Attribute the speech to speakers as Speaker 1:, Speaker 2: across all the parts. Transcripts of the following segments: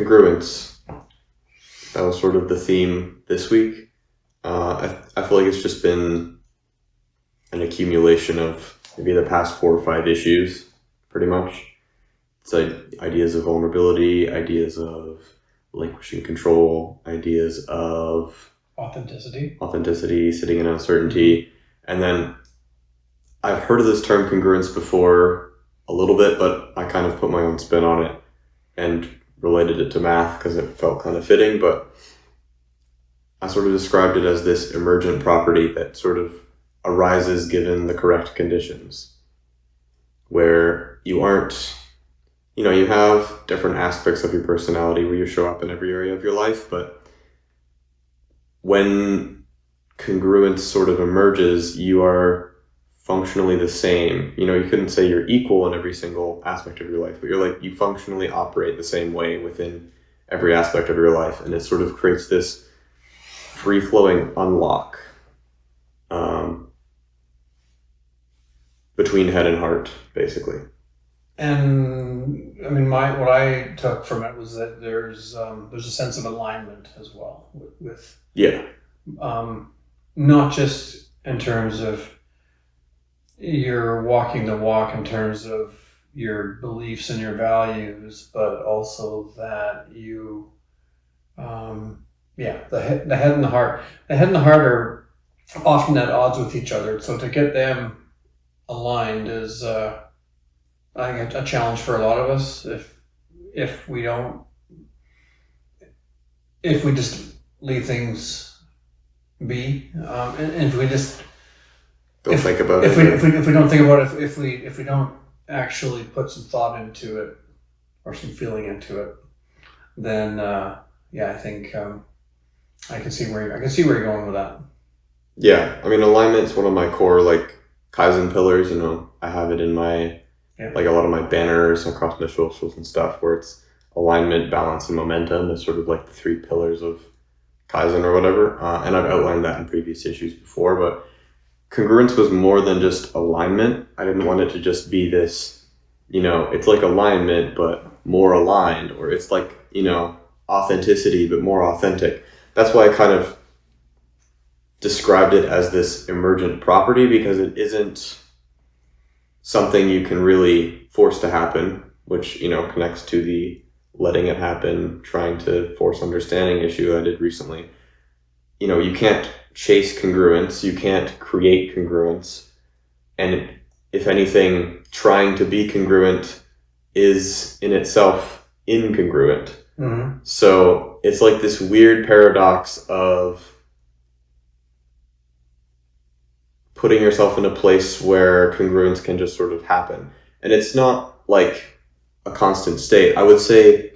Speaker 1: congruence. That was sort of the theme this week. I feel like it's just been an accumulation of maybe the past 4 or 5 issues, pretty much. It's like ideas of vulnerability, ideas of relinquishing control, ideas of authenticity, sitting in uncertainty. And then I've heard of this term congruence before a little bit, but I kind of put my own spin on it and related it to math because it felt kind of fitting. But I sort of described it as this emergent property that sort of arises given the correct conditions, where you aren't, you have different aspects of your personality where you show up in every area of your life, but when congruence sort of emerges, you are functionally the same. You couldn't say you're equal in every single aspect of your life, but you functionally operate the same way within every aspect of your life. And it sort of creates this free-flowing unlock between head and heart, basically.
Speaker 2: And I mean, what I took from it was that there's a sense of alignment as well with not just in terms of you're walking the walk in terms of your beliefs and your values, but also that you, the head and the heart. The head and the heart are often at odds with each other. So to get them aligned is, I think, a challenge for a lot of us. If we just leave things be, and if we just
Speaker 1: think about it.
Speaker 2: If we don't think about it, if we don't actually put some thought into it or some feeling into it, then I think I can see where you're going with that.
Speaker 1: Yeah, I mean, alignment's one of my core Kaizen pillars. I have it in my a lot of my banners across my socials and stuff, where it's alignment, balance, and momentum. It's sort of like the 3 pillars of Kaizen or whatever. And I've outlined that in previous issues before, but congruence was more than just alignment. I didn't want it to just be this, it's like alignment, but more aligned, or it's like, authenticity, but more authentic. That's why I kind of described it as this emergent property, because it isn't something you can really force to happen, which, connects to the letting it happen, trying to force understanding issue I did recently. You can't chase congruence, you can't create congruence, and if anything, trying to be congruent is in itself incongruent.
Speaker 2: Mm-hmm.
Speaker 1: So it's like this weird paradox of putting yourself in a place where congruence can just sort of happen. And it's not like a constant state. I would say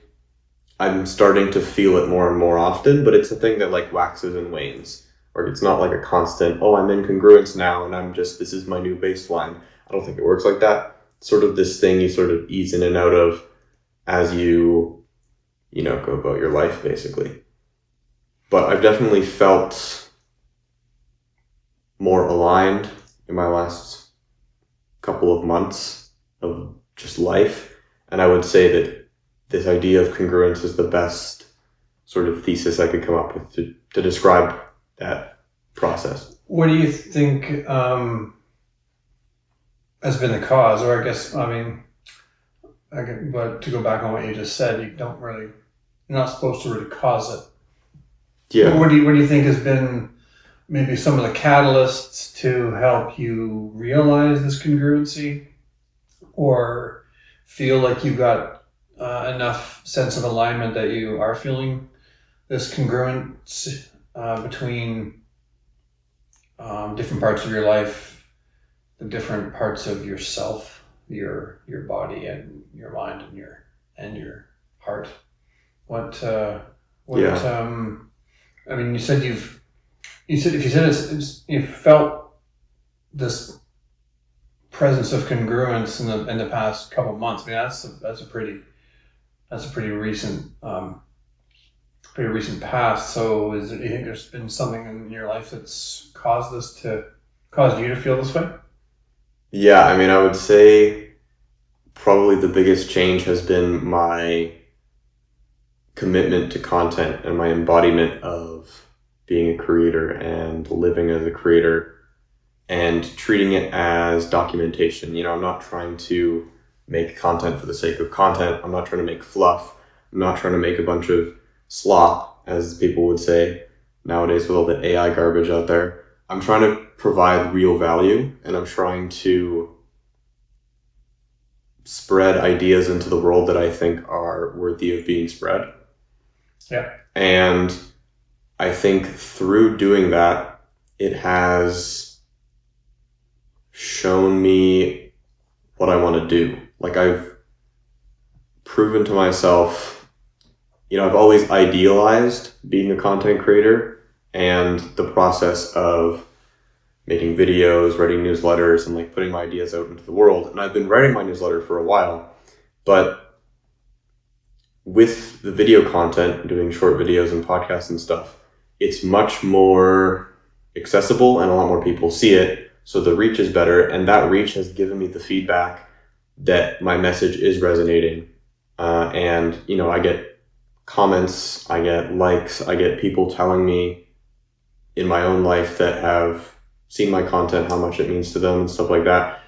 Speaker 1: I'm starting to feel it more and more often, but it's a thing that waxes and wanes. Or it's not like a constant, I'm in congruence now and this is my new baseline. I don't think it works like that. It's sort of this thing you sort of ease in and out of as you, go about your life, basically. But I've definitely felt more aligned in my last couple of months of just life. And I would say that this idea of congruence is the best sort of thesis I could come up with to describe that process.
Speaker 2: What do you think has been the cause? Or but to go back on what you just said, you're not supposed to really cause it.
Speaker 1: Yeah.
Speaker 2: What do you think has been maybe some of the catalysts to help you realize this congruency, or feel like you got enough sense of alignment that you are feeling this congruence between different parts of your life, the different parts of yourself, your body and your mind and your heart? You said you felt this presence of congruence in the past couple of months. I mean, that's a pretty recent past. So you think there's been something in your life that's caused you to feel this way?
Speaker 1: Yeah, I mean, I would say probably the biggest change has been my commitment to content and my embodiment of being a creator and living as a creator and treating it as documentation. You know, I'm not trying to make content for the sake of content. I'm not trying to make fluff. I'm not trying to make a bunch of slop, as people would say nowadays with all the AI garbage out there. I'm trying to provide real value, and I'm trying to spread ideas into the world that I think are worthy of being spread.
Speaker 2: Yeah.
Speaker 1: And I think through doing that, it has shown me what I want to do. Like, I've proven to myself, you know, I've always idealized being a content creator and the process of making videos, writing newsletters, and like putting my ideas out into the world. And I've been writing my newsletter for a while, but with the video content, doing short videos and podcasts and stuff, it's much more accessible and a lot more people see it. So the reach is better, and that reach has given me the feedback that my message is resonating. And, you know, I get comments, I get likes, I get people telling me in my own life that have seen my content, how much it means to them and stuff like that.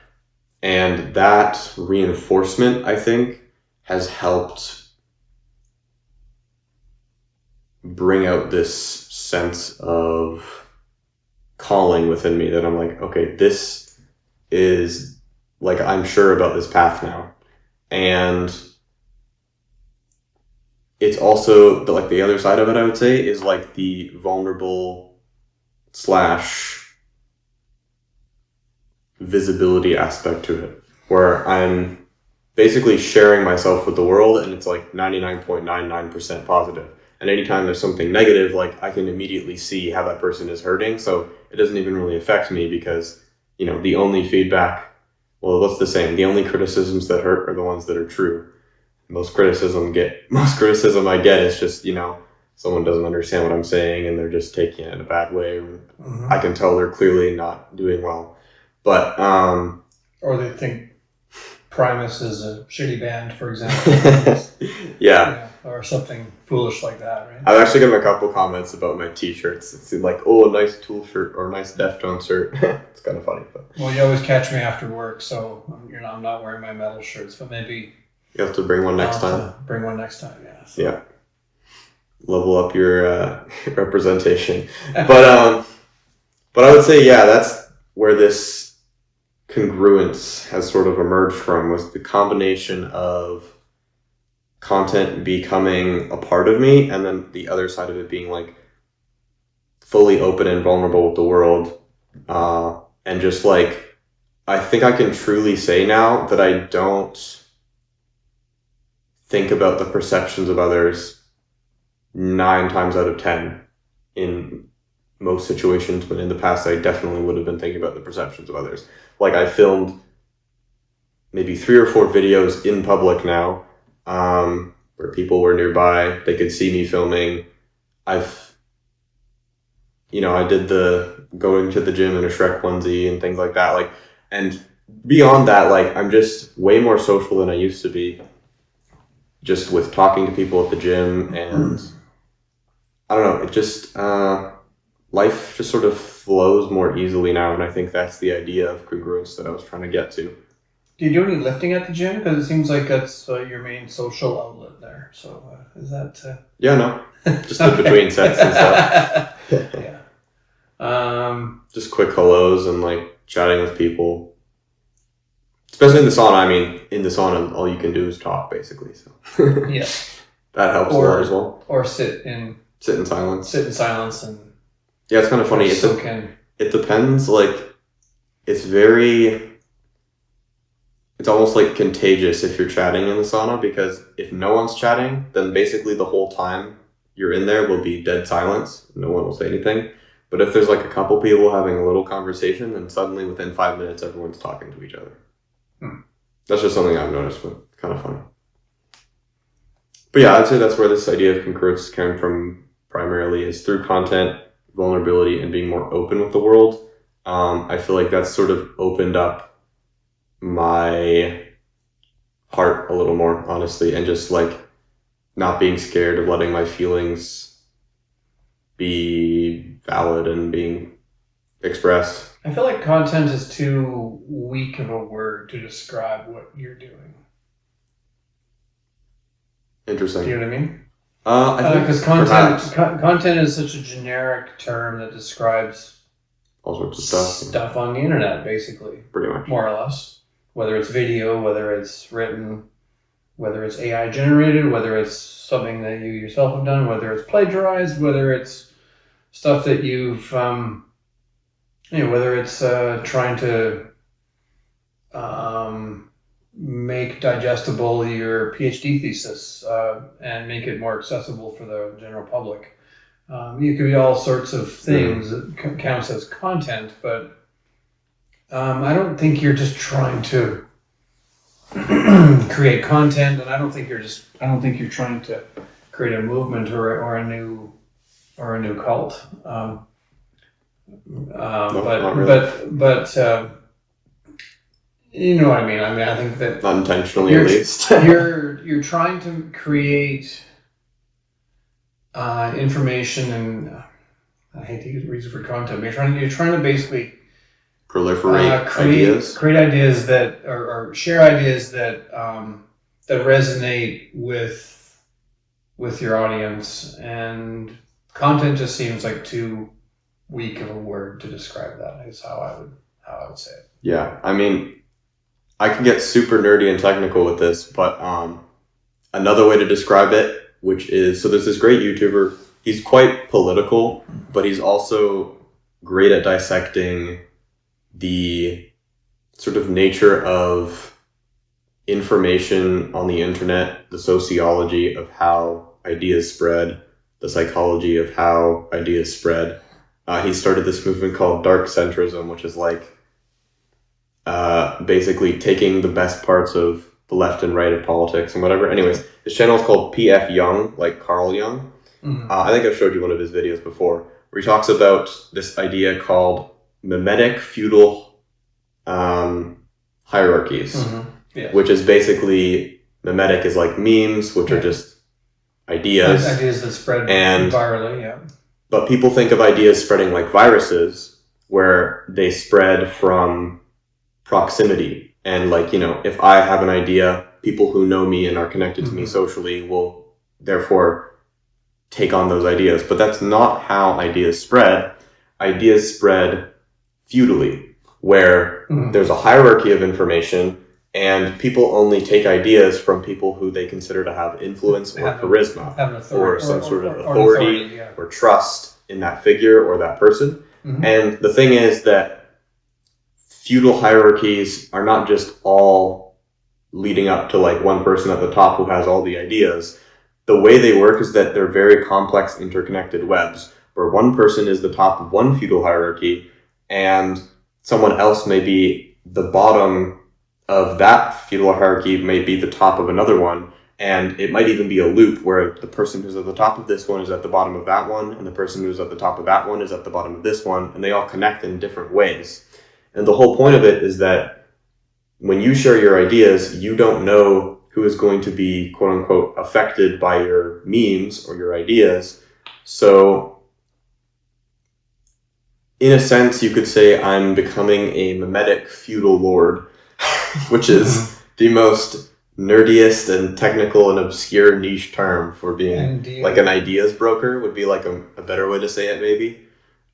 Speaker 1: And that reinforcement, I think, has helped bring out this sense of calling within me that I'm like, okay, this is like, I'm sure about this path now. And it's also like the other side of it, I would say, is like the vulnerable / visibility aspect to it, where I'm basically sharing myself with the world, and it's like 99.99% positive. And anytime there's something negative, like, I can immediately see how that person is hurting. So it doesn't even really affect me because, you know, the only feedback, well, what's the saying? The only criticisms that hurt are the ones that are true. Most criticism I get is just, you know, someone doesn't understand what I'm saying and they're just taking it in a bad way. Mm-hmm. I can tell they're clearly not doing well. But
Speaker 2: or they think Primus is a shitty band, for example.
Speaker 1: Yeah,
Speaker 2: or something foolish like that, right?
Speaker 1: I've actually gotten a couple comments about my t-shirts. It's like, oh, a nice Tool shirt or a nice Deftones shirt. It's kind of funny. But
Speaker 2: well, you always catch me after work, so I'm not wearing my metal shirts, but maybe
Speaker 1: you have to bring one next time.
Speaker 2: Bring one next time, yeah. So.
Speaker 1: Yeah. Level up your representation. But I would say, yeah, that's where this congruence has sort of emerged from, was the combination of content becoming a part of me, and then the other side of it being like fully open and vulnerable with the world. And just like, I think I can truly say now that I don't think about the perceptions of others 9 times out of 10 in most situations, but in the past I definitely would have been thinking about the perceptions of others. Like, I filmed maybe 3 or 4 videos in public now, where people were nearby, they could see me filming. I did the going to the gym in a Shrek onesie and things like that. Like, and beyond that, like, I'm just way more social than I used to be, just with talking to people at the gym, and I don't know, it just, life just sort of flows more easily now, and I think that's the idea of congruence that I was trying to get to.
Speaker 2: Do you do any lifting at the gym? Because it seems like that's your main social outlet there. So is that...
Speaker 1: Yeah, no. Just in between sets and stuff.
Speaker 2: Yeah.
Speaker 1: Just quick hellos and like chatting with people. Especially in the sauna. I mean, in the sauna, all you can do is talk, basically. So
Speaker 2: yeah.
Speaker 1: That helps a lot as well.
Speaker 2: Or sit in silence. Sit in silence and...
Speaker 1: Yeah, it's kind of funny. It depends. Like, it's almost like contagious if you're chatting in the sauna, because if no one's chatting, then basically the whole time you're in there will be dead silence. No one will say anything. But if there's like a couple people having a little conversation, then suddenly within 5 minutes, everyone's talking to each other. That's just something I've noticed, but kind of funny. But yeah, I'd say that's where this idea of congruence came from primarily, is through content, vulnerability, and being more open with the world. I feel like that's sort of opened up my heart a little more, honestly, and just like not being scared of letting my feelings be valid and being expressed.
Speaker 2: I feel like content is too weak of a word to describe what you're doing.
Speaker 1: Interesting.
Speaker 2: Do you know what I mean?
Speaker 1: I think
Speaker 2: because content is such a generic term that describes
Speaker 1: all sorts of
Speaker 2: stuff on the internet, basically.
Speaker 1: Pretty much.
Speaker 2: More or less. Whether it's video, whether it's written, whether it's AI generated, whether it's something that you yourself have done, whether it's plagiarized, whether it's stuff that you've, whether it's trying to make digestible your PhD thesis and make it more accessible for the general public. You could be all sorts of things that counts as content, but I don't think you're just trying to create content, and I don't think you're trying to create a movement or a new cult.
Speaker 1: Not really.
Speaker 2: But you know what I mean. I mean, I think that
Speaker 1: not intentionally, at least.
Speaker 2: you're trying to create information, and I hate to use reason for content. But you're trying to basically
Speaker 1: proliferate
Speaker 2: create ideas that or share ideas that that resonate with your audience, and content just seems like too weak of a word to describe that. Is how I would say it.
Speaker 1: Yeah, I mean, I can get super nerdy and technical with this, but another way to describe it, which is, so there's this great YouTuber, he's quite political, but he's also great at dissecting the sort of nature of information on the internet, the sociology of how ideas spread, the psychology of how ideas spread. He started this movement called dark centrism, which is like basically taking the best parts of the left and right of politics and whatever. Anyways, his channel is called P.F. Young, like Carl Jung. Mm-hmm. I think I've showed you one of his videos before, where he talks about this idea called mimetic feudal hierarchies,
Speaker 2: mm-hmm. Yes.
Speaker 1: Which is basically, mimetic is like memes, which are just ideas.
Speaker 2: Ideas that spread virally, yeah.
Speaker 1: But people think of ideas spreading like viruses, where they spread from proximity. And like, you know, if I have an idea, people who know me and are connected to me socially will therefore take on those ideas. But that's not how ideas spread. Ideas spread feudally, where there's a hierarchy of information, and people only take ideas from people who they consider to have influence or charisma, or some sort of authority or trust in that figure or that person. Mm-hmm. And the thing is that feudal hierarchies are not just all leading up to like one person at the top who has all the ideas. The way they work is that they're very complex, interconnected webs, where one person is the top of one feudal hierarchy and someone else may be the bottom of that feudal hierarchy, may be the top of another one. And it might even be a loop where the person who's at the top of this one is at the bottom of that one, and the person who's at the top of that one is at the bottom of this one, and they all connect in different ways. And the whole point of it is that when you share your ideas, you don't know who is going to be, quote unquote, affected by your memes or your ideas. So in a sense, you could say I'm becoming a mimetic feudal lord, which is the most nerdiest and technical and obscure niche term for being like an ideas broker would be like a better way to say it maybe.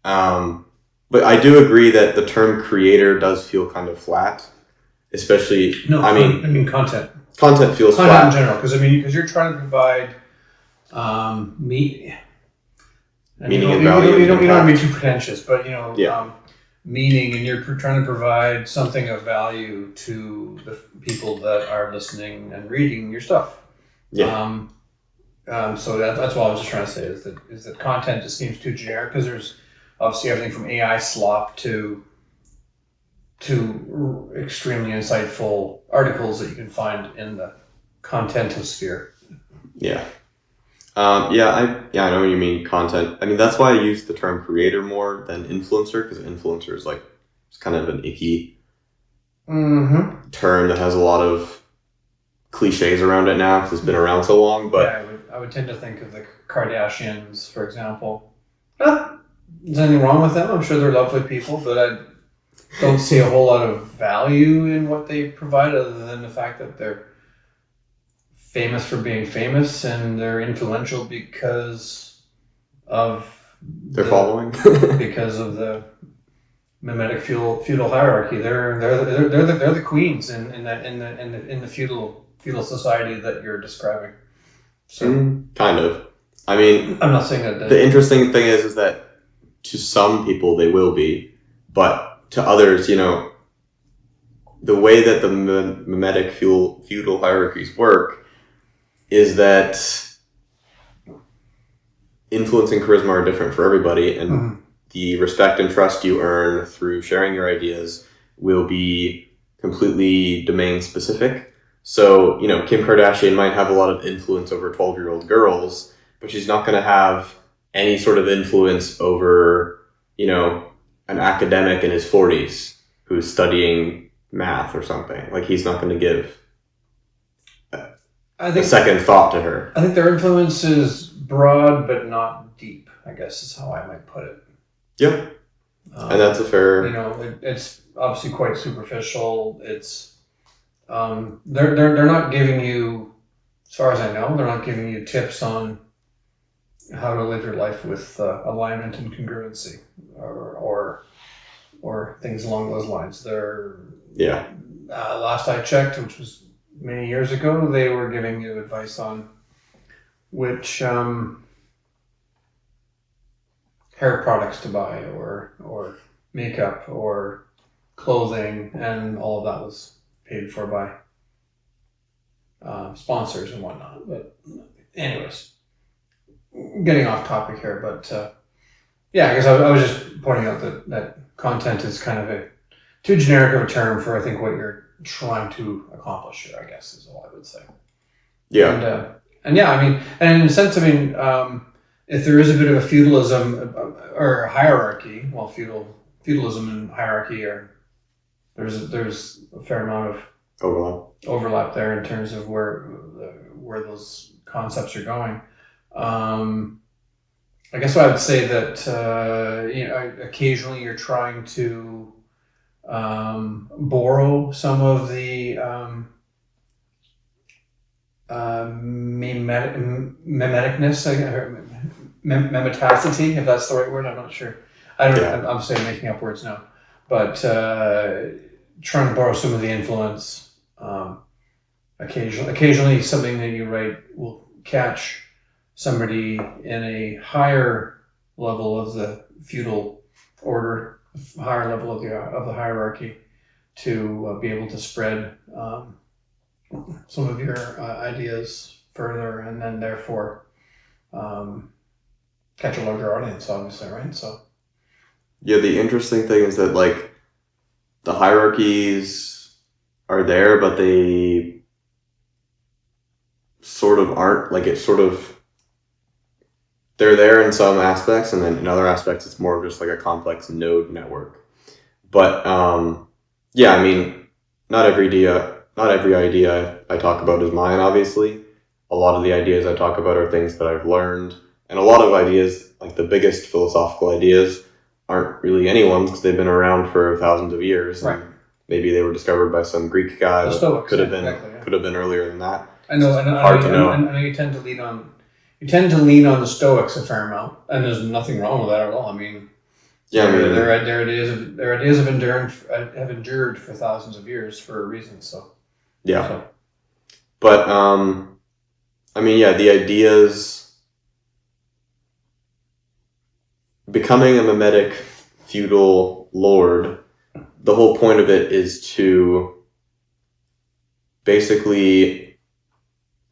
Speaker 1: But I do agree that the term creator does feel kind of flat, especially,
Speaker 2: I mean content.
Speaker 1: Content feels
Speaker 2: flat.
Speaker 1: Content
Speaker 2: in general, because you're trying to provide meaning
Speaker 1: and value.
Speaker 2: You don't want to be too pretentious, but meaning, and you're trying to provide something of value to the people that are listening and reading your stuff.
Speaker 1: Yeah.
Speaker 2: So that's what I was just trying to say is that content just seems too generic, because there's obviously everything from AI slop to extremely insightful articles that you can find in the contentosphere.
Speaker 1: Yeah. I know what you mean, content. I mean, that's why I use the term creator more than influencer, because influencer is like, it's kind of an icky term that has a lot of cliches around it now because it's been around so long. But
Speaker 2: I would tend to think of the Kardashians, for example. There's anything wrong with them. I'm sure they're lovely people, but I don't see a whole lot of value in what they provide other than the fact that they're famous for being famous and they're influential because of
Speaker 1: They're following.
Speaker 2: because of the mimetic feudal hierarchy. They're the queens in the feudal society that you're describing. So
Speaker 1: Kind of. I mean,
Speaker 2: I'm not saying that
Speaker 1: the interesting thing is that to some people they will be, but to others, the way that the mimetic feudal hierarchies work is that influence and charisma are different for everybody, and the respect and trust you earn through sharing your ideas will be completely domain specific. So, Kim Kardashian might have a lot of influence over 12-year-old girls, but she's not going to have any sort of influence over, an academic in his 40s who's studying math or something. Like, he's not going to give a second thought to her.
Speaker 2: I think their influence is broad but not deep, I guess is how I might put it.
Speaker 1: Yeah. And that's a fair...
Speaker 2: it's obviously quite superficial. It's... they're not giving you, as far as I know, they're not giving you tips on how to live your life with alignment and congruency or things along those lines. They're...
Speaker 1: Yeah.
Speaker 2: Last I checked, which was many years ago, they were giving you advice on which hair products to buy or makeup or clothing, and all of that was paid for by sponsors and whatnot. But anyways, getting off topic here, but I guess I was just pointing out that content is kind of a too generic of a term for I think what you're trying to accomplish here, I guess is all I would say.
Speaker 1: Yeah.
Speaker 2: And in a sense, if there is a bit of a feudalism or a hierarchy, well, feudalism and hierarchy there's a fair amount of overlap there in terms of where those concepts are going. I guess I would say that occasionally you're trying to borrow some of the memeticness, memetacity, if that's the right word. I'm not sure. I'm saying making up words now, but trying to borrow some of the influence. Occasionally, something that you write will catch somebody in a higher level of the feudal order, higher level of the hierarchy, to be able to spread some of your ideas further, and then therefore catch a larger audience, obviously, right? So
Speaker 1: the interesting thing is that the hierarchies are there, but they sort of aren't. They're there in some aspects, and then in other aspects it's more of just a complex node network. But not every idea I talk about is mine, obviously. A lot of the ideas I talk about are things that I've learned. And a lot of ideas, the biggest philosophical ideas, aren't really anyone's because they've been around for thousands of years.
Speaker 2: Right.
Speaker 1: And maybe they were discovered by some Greek guy.
Speaker 2: The Stoics,
Speaker 1: could have been earlier than that.
Speaker 2: I know.
Speaker 1: Hard to know.
Speaker 2: I know you tend to lean on the Stoics a fair amount, and there's nothing wrong with that at all. Their ideas have endured for thousands of years for a reason. So
Speaker 1: but the ideas. Becoming a mimetic feudal lord, the whole point of it is to basically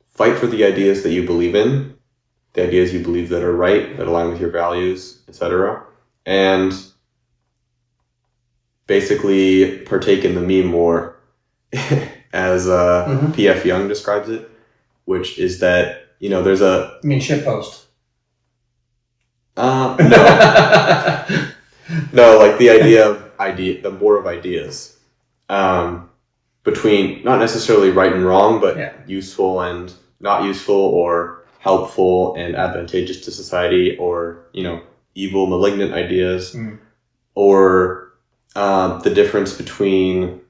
Speaker 1: fight for the ideas that you believe in, the ideas you believe that are right, that align with your values, etc. And basically partake in the meme war, as P.F. Young describes it, which is that, there's a...
Speaker 2: You mean shitpost?
Speaker 1: No. No, the war of ideas. Between not necessarily right and wrong, but useful and not useful, or helpful and advantageous to society, or, evil, malignant ideas, or the difference between,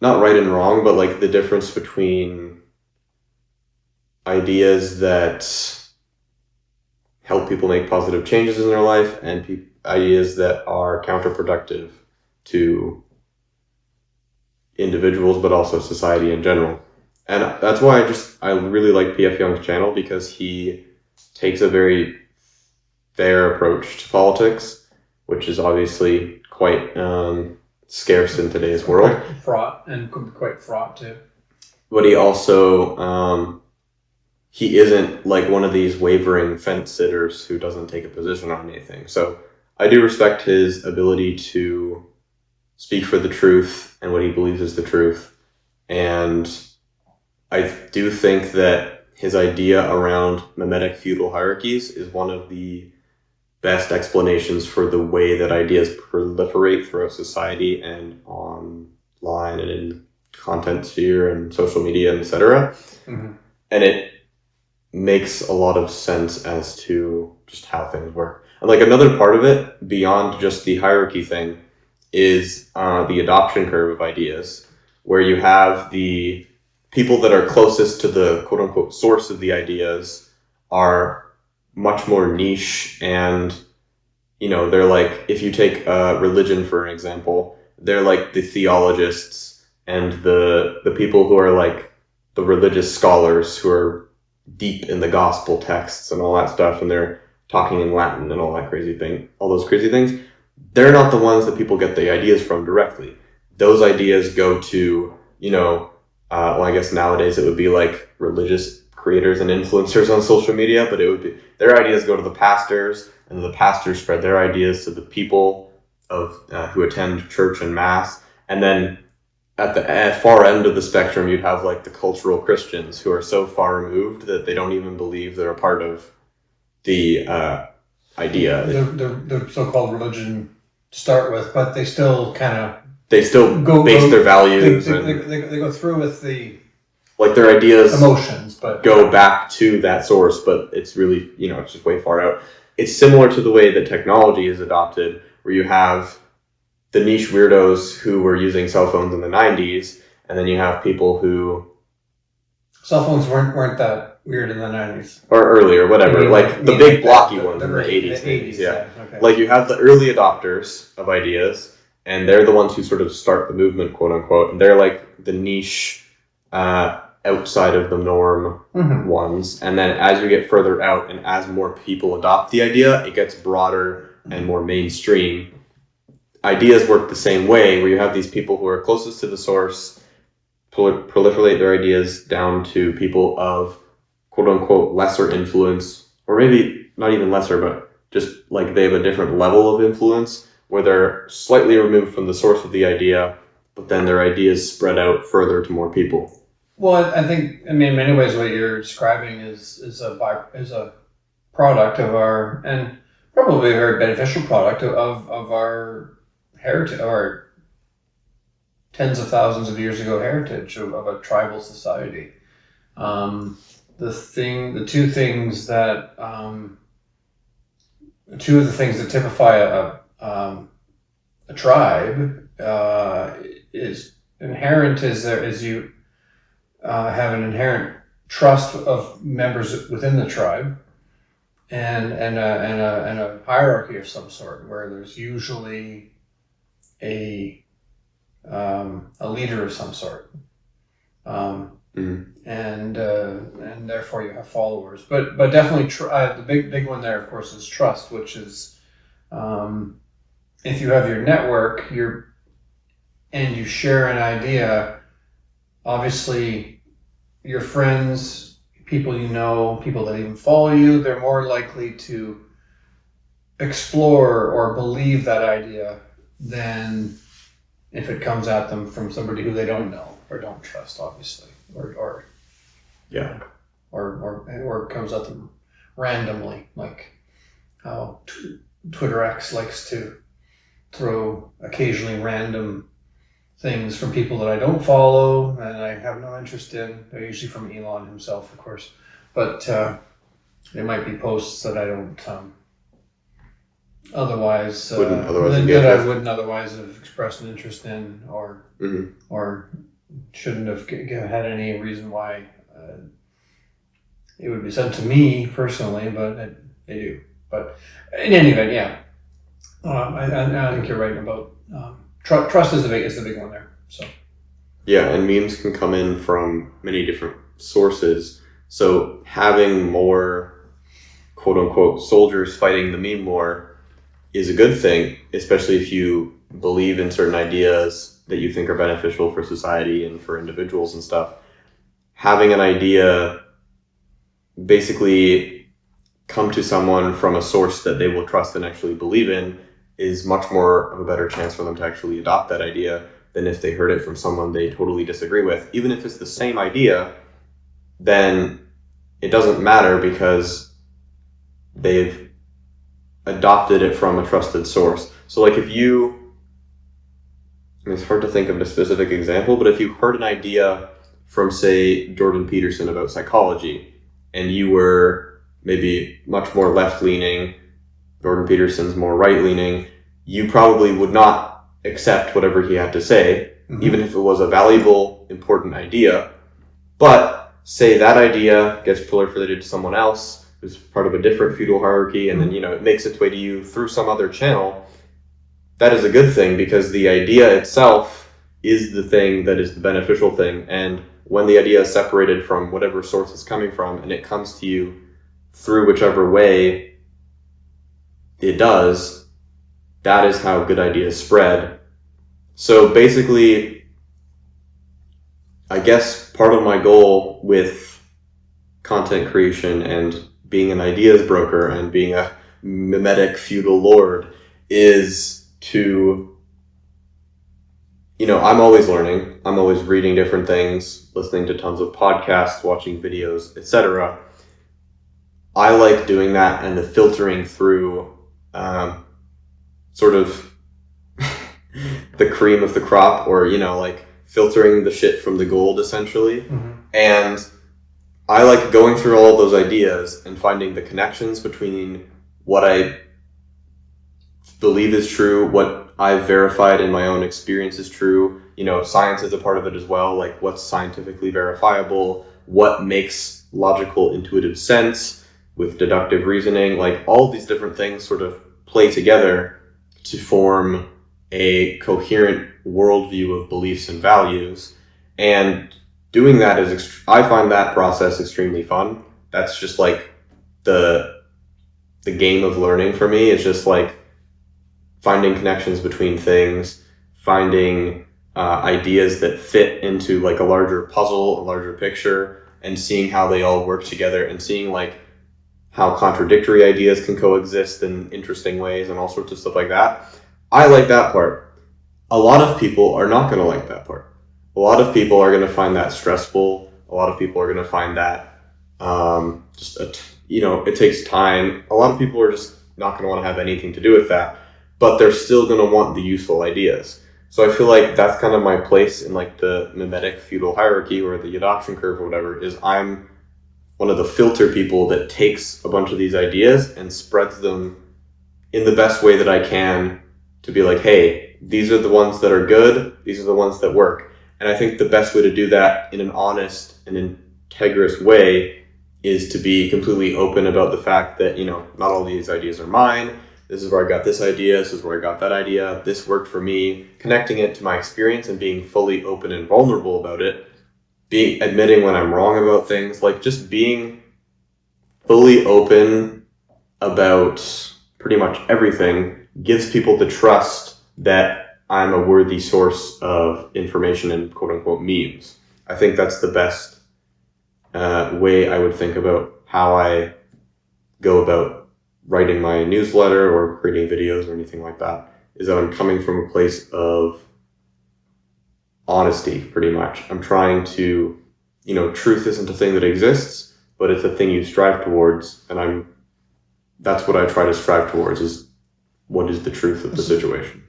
Speaker 1: not right and wrong, but like the difference between ideas that help people make positive changes in their life and ideas that are counterproductive to individuals, but also society in general. And that's why I really like P.F. Young's channel, because he takes a very fair approach to politics, which is obviously quite scarce in today's world.
Speaker 2: Quite fraught, and could be quite fraught too.
Speaker 1: But he also, he isn't like one of these wavering fence sitters who doesn't take a position on anything. So I do respect his ability to speak for the truth and what he believes is the truth. And I do think that his idea around mimetic feudal hierarchies is one of the best explanations for the way that ideas proliferate throughout society and online and in content sphere and social media, etc. And it makes a lot of sense as to just how things work. And like another part of it, beyond just the hierarchy thing, is the adoption curve of ideas, where you have the people that are closest to the quote-unquote source of the ideas are much more niche, and they're like, if you take religion for an example, they're like the theologists and the people who are like the religious scholars who are deep in the gospel texts and all that stuff, and they're talking in Latin and all those crazy things. They're not the ones that people get the ideas from directly. Those ideas go to, I guess nowadays it would be like religious creators and influencers on social media, but it would be their ideas go to the pastors, and the pastors spread their ideas to the people who attend church and mass. And then at the far end of the spectrum, you'd have like the cultural Christians who are so far removed that they don't even believe they're a part of the idea.
Speaker 2: They're so-called religion to start with, but they still
Speaker 1: base their values.
Speaker 2: They go through with the
Speaker 1: like their ideas,
Speaker 2: emotions, but
Speaker 1: go back to that source, but it's really, it's just way far out. It's similar to the way that technology is adopted, where you have the niche weirdos who were using cell phones in the 90s, and then you have people who...
Speaker 2: Cell phones weren't that weird in the 90s.
Speaker 1: Or earlier, whatever. The big blocky ones in the 80s. Yeah.
Speaker 2: Okay.
Speaker 1: Like you have the early adopters of ideas, and they're the ones who sort of start the movement, quote unquote. And they're like the niche, outside of the norm ones. And then as you get further out and as more people adopt the idea, it gets broader and more mainstream. Ideas work the same way, where you have these people who are closest to the source proliferate their ideas down to people of quote unquote lesser influence, or maybe not even lesser, but just like they have a different level of influence, where they're slightly removed from the source of the idea, but then their ideas spread out further to more people.
Speaker 2: Well, I think, in many ways, what you're describing is a product of our, and probably a very beneficial product of our heritage, our tens of thousands of years ago heritage of a tribal society. Two of the things that typify a tribe is inherent. Is you have an inherent trust of members within the tribe, and a hierarchy of some sort, where there's usually a leader of some sort, and therefore you have followers. But definitely, the big one there, of course, is trust, which is if you have your network, and you share an idea, obviously your friends, people you know, people that even follow you, they're more likely to explore or believe that idea than if it comes at them from somebody who they don't know or don't trust, obviously, or comes at them randomly, like how Twitter X likes to throw occasionally random things from people that I don't follow and I have no interest in. They're usually from Elon himself, of course. But they might be posts that I don't otherwise that I wouldn't otherwise have expressed an interest in, or shouldn't have had any reason why it would be sent to me personally, but they do. But in any event, yeah, I think you're right about trust is the big one there. So
Speaker 1: yeah, and memes can come in from many different sources. So having more quote unquote soldiers fighting the meme war is a good thing, especially if you believe in certain ideas that you think are beneficial for society and for individuals and stuff. Having an idea basically come to someone from a source that they will trust and actually believe in is much more of a better chance for them to actually adopt that idea than if they heard it from someone they totally disagree with. Even if it's the same idea, then it doesn't matter because they've adopted it from a trusted source. So like it's hard to think of a specific example, but if you heard an idea from, say, Jordan Peterson about psychology, and you were maybe much more left-leaning, Jordan Peterson's more right-leaning, you probably would not accept whatever he had to say, even if it was a valuable, important idea. But say that idea gets proliferated to someone else who's part of a different feudal hierarchy, and then, it makes its way to you through some other channel. That is a good thing because the idea itself is the thing that is the beneficial thing. And when the idea is separated from whatever source it's coming from and it comes to you through whichever way it does, that is how good ideas spread. So basically, I guess part of my goal with content creation and being an ideas broker and being a mimetic feudal lord is to, I'm always learning. I'm always reading different things, listening to tons of podcasts, watching videos, etc. I like doing that and the filtering through sort of the cream of the crop, or, like filtering the shit from the gold, essentially. And I like going through all of those ideas and finding the connections between what I believe is true, what I've verified in my own experience is true. Science is a part of it as well, like what's scientifically verifiable, what makes logical, intuitive sense with deductive reasoning, like all these different things sort of play together to form a coherent worldview of beliefs and values. And doing that I find that process extremely fun. That's just like the game of learning for me. It's just like finding connections between things, finding ideas that fit into like a larger puzzle, a larger picture, and seeing how they all work together, and seeing like how contradictory ideas can coexist in interesting ways and all sorts of stuff like that. I like that part. A lot of people are not going to like that part. A lot of people are going to find that stressful. A lot of people are going to find that it takes time. A lot of people are just not going to want to have anything to do with that, but they're still going to want the useful ideas. So I feel like that's kind of my place in like the mimetic feudal hierarchy or the adoption curve or whatever, is I'm one of the filter people that takes a bunch of these ideas and spreads them in the best way that I can to be like, hey, these are the ones that are good. These are the ones that work. And I think the best way to do that in an honest and integrous way is to be completely open about the fact that, not all these ideas are mine. This is where I got this idea. This is where I got that idea. This worked for me. Connecting it to my experience and being fully open and vulnerable about it. Admitting when I'm wrong about things. Like just being fully open about pretty much everything gives people the trust that I'm a worthy source of information and quote unquote memes. I think that's the best way I would think about how I go about writing my newsletter or creating videos or anything like that, is that I'm coming from a place of honesty, pretty much. I'm trying to, truth isn't a thing that exists, but it's a thing you strive towards. And that's what I try to strive towards, is what is the truth of the situation.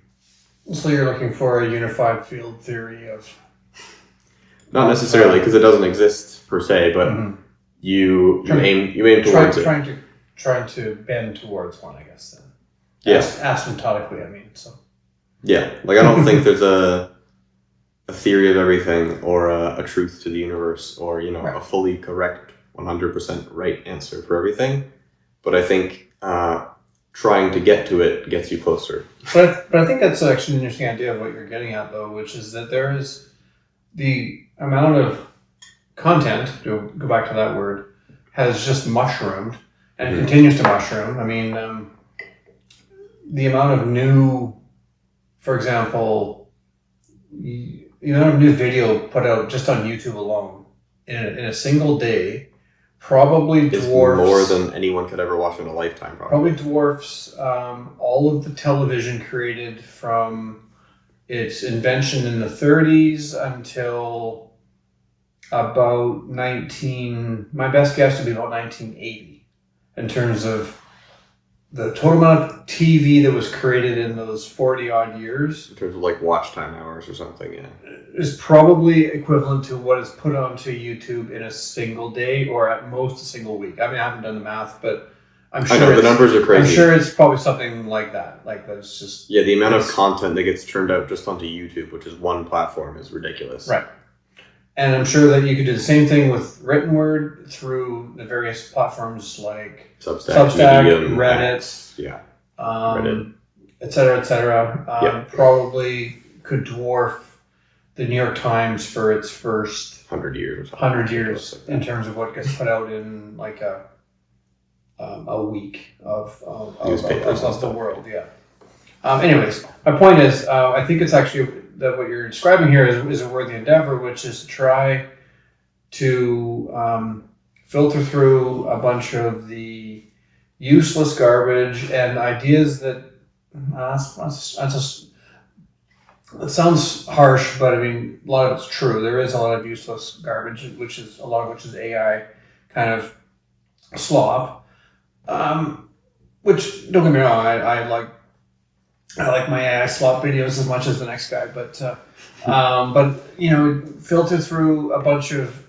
Speaker 2: So you're looking for a unified field theory of...
Speaker 1: Not necessarily, because it doesn't exist per se, but you aim towards it.
Speaker 2: Trying to bend towards one, I guess, then.
Speaker 1: Yes.
Speaker 2: Asymptotically, I mean, so.
Speaker 1: Yeah, like I don't think there's a theory of everything or a truth to the universe or, a fully correct 100% right answer for everything. But I think trying to get to it gets you closer.
Speaker 2: But I think that's actually an interesting idea of what you're getting at, though, which is that there is the amount of content, to go back to that word, has just mushroomed and it continues to mushroom. I mean, the amount of new, for example, the amount of new video put out just on YouTube alone in a single day probably dwarfs...
Speaker 1: more than anyone could ever watch in a lifetime,
Speaker 2: probably dwarfs all of the television created from its invention in the 30s until about my best guess would be about 1980 in terms of the total amount of TV that was created in those 40 odd years.
Speaker 1: In terms of like watch time hours or something, yeah.
Speaker 2: Is probably equivalent to what is put onto YouTube in a single day or at most a single week. I mean, I haven't done the math, but I'm sure...
Speaker 1: I know, the numbers are crazy.
Speaker 2: I'm sure it's probably something like that. Like that's just...
Speaker 1: Yeah, the amount of content that gets turned out just onto YouTube, which is one platform, is ridiculous.
Speaker 2: Right. And I'm sure that you could do the same thing with written word through the various platforms like Substack,
Speaker 1: Medium,
Speaker 2: Reddit,
Speaker 1: X, Reddit,
Speaker 2: et cetera, probably could dwarf the New York Times for its first
Speaker 1: 100 years.
Speaker 2: 100 years in terms of what gets put out in like a week of the world. Yeah. Anyways, my point is, I think it's actually that what you're describing here is a worthy endeavor, which is to try to filter through a bunch of the useless garbage and ideas that it sounds harsh, but I mean a lot of it's true. There is a lot of useless garbage, which is AI kind of slop. Which, don't get me wrong, I like my AI slop videos as much as the next guy, but filter through a bunch of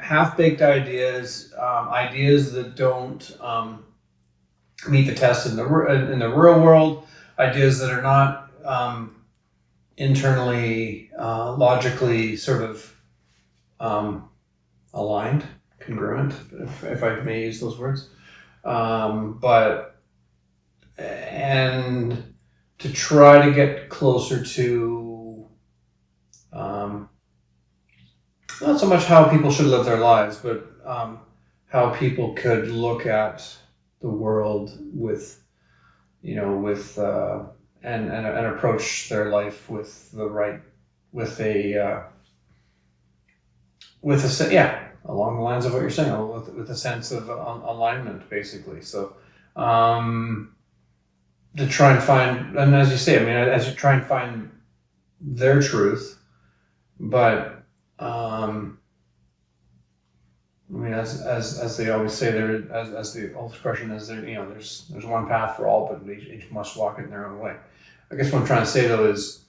Speaker 2: half-baked ideas, ideas that don't meet the test in the real world, ideas that are not internally logically sort of aligned, congruent, if I may use those words, and to try to get closer to not so much how people should live their lives, but how people could look at the world with and approach their life with along the lines of what you're saying, with a sense of alignment, basically. So to try and find, and as you say, I mean, as you try and find their truth, but I mean, as they always say, as the old expression is, there's one path for all, but each must walk it in their own way. I guess what I'm trying to say though is,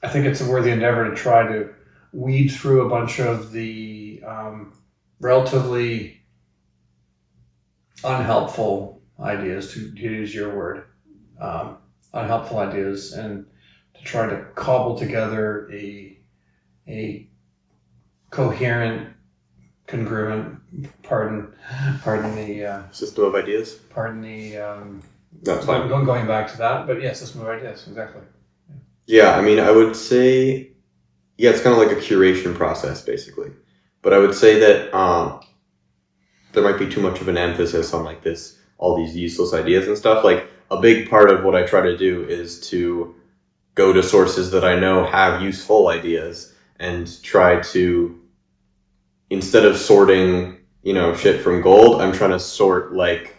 Speaker 2: I think it's a worthy endeavor to try to weed through a bunch of the relatively unhelpful ideas, to use your word, unhelpful ideas, and to try to cobble together a coherent, congruent, pardon the
Speaker 1: system of ideas.
Speaker 2: Pardon the
Speaker 1: that's fine.
Speaker 2: Going back to that, but yeah, system of ideas, exactly.
Speaker 1: Yeah, I mean, I would say, it's kind of like a curation process, basically. But I would say that there might be too much of an emphasis on like all these useless ideas and stuff. Like a big part of what I try to do is to go to sources that I know have useful ideas and try to, instead of sorting, shit from gold, I'm trying to sort like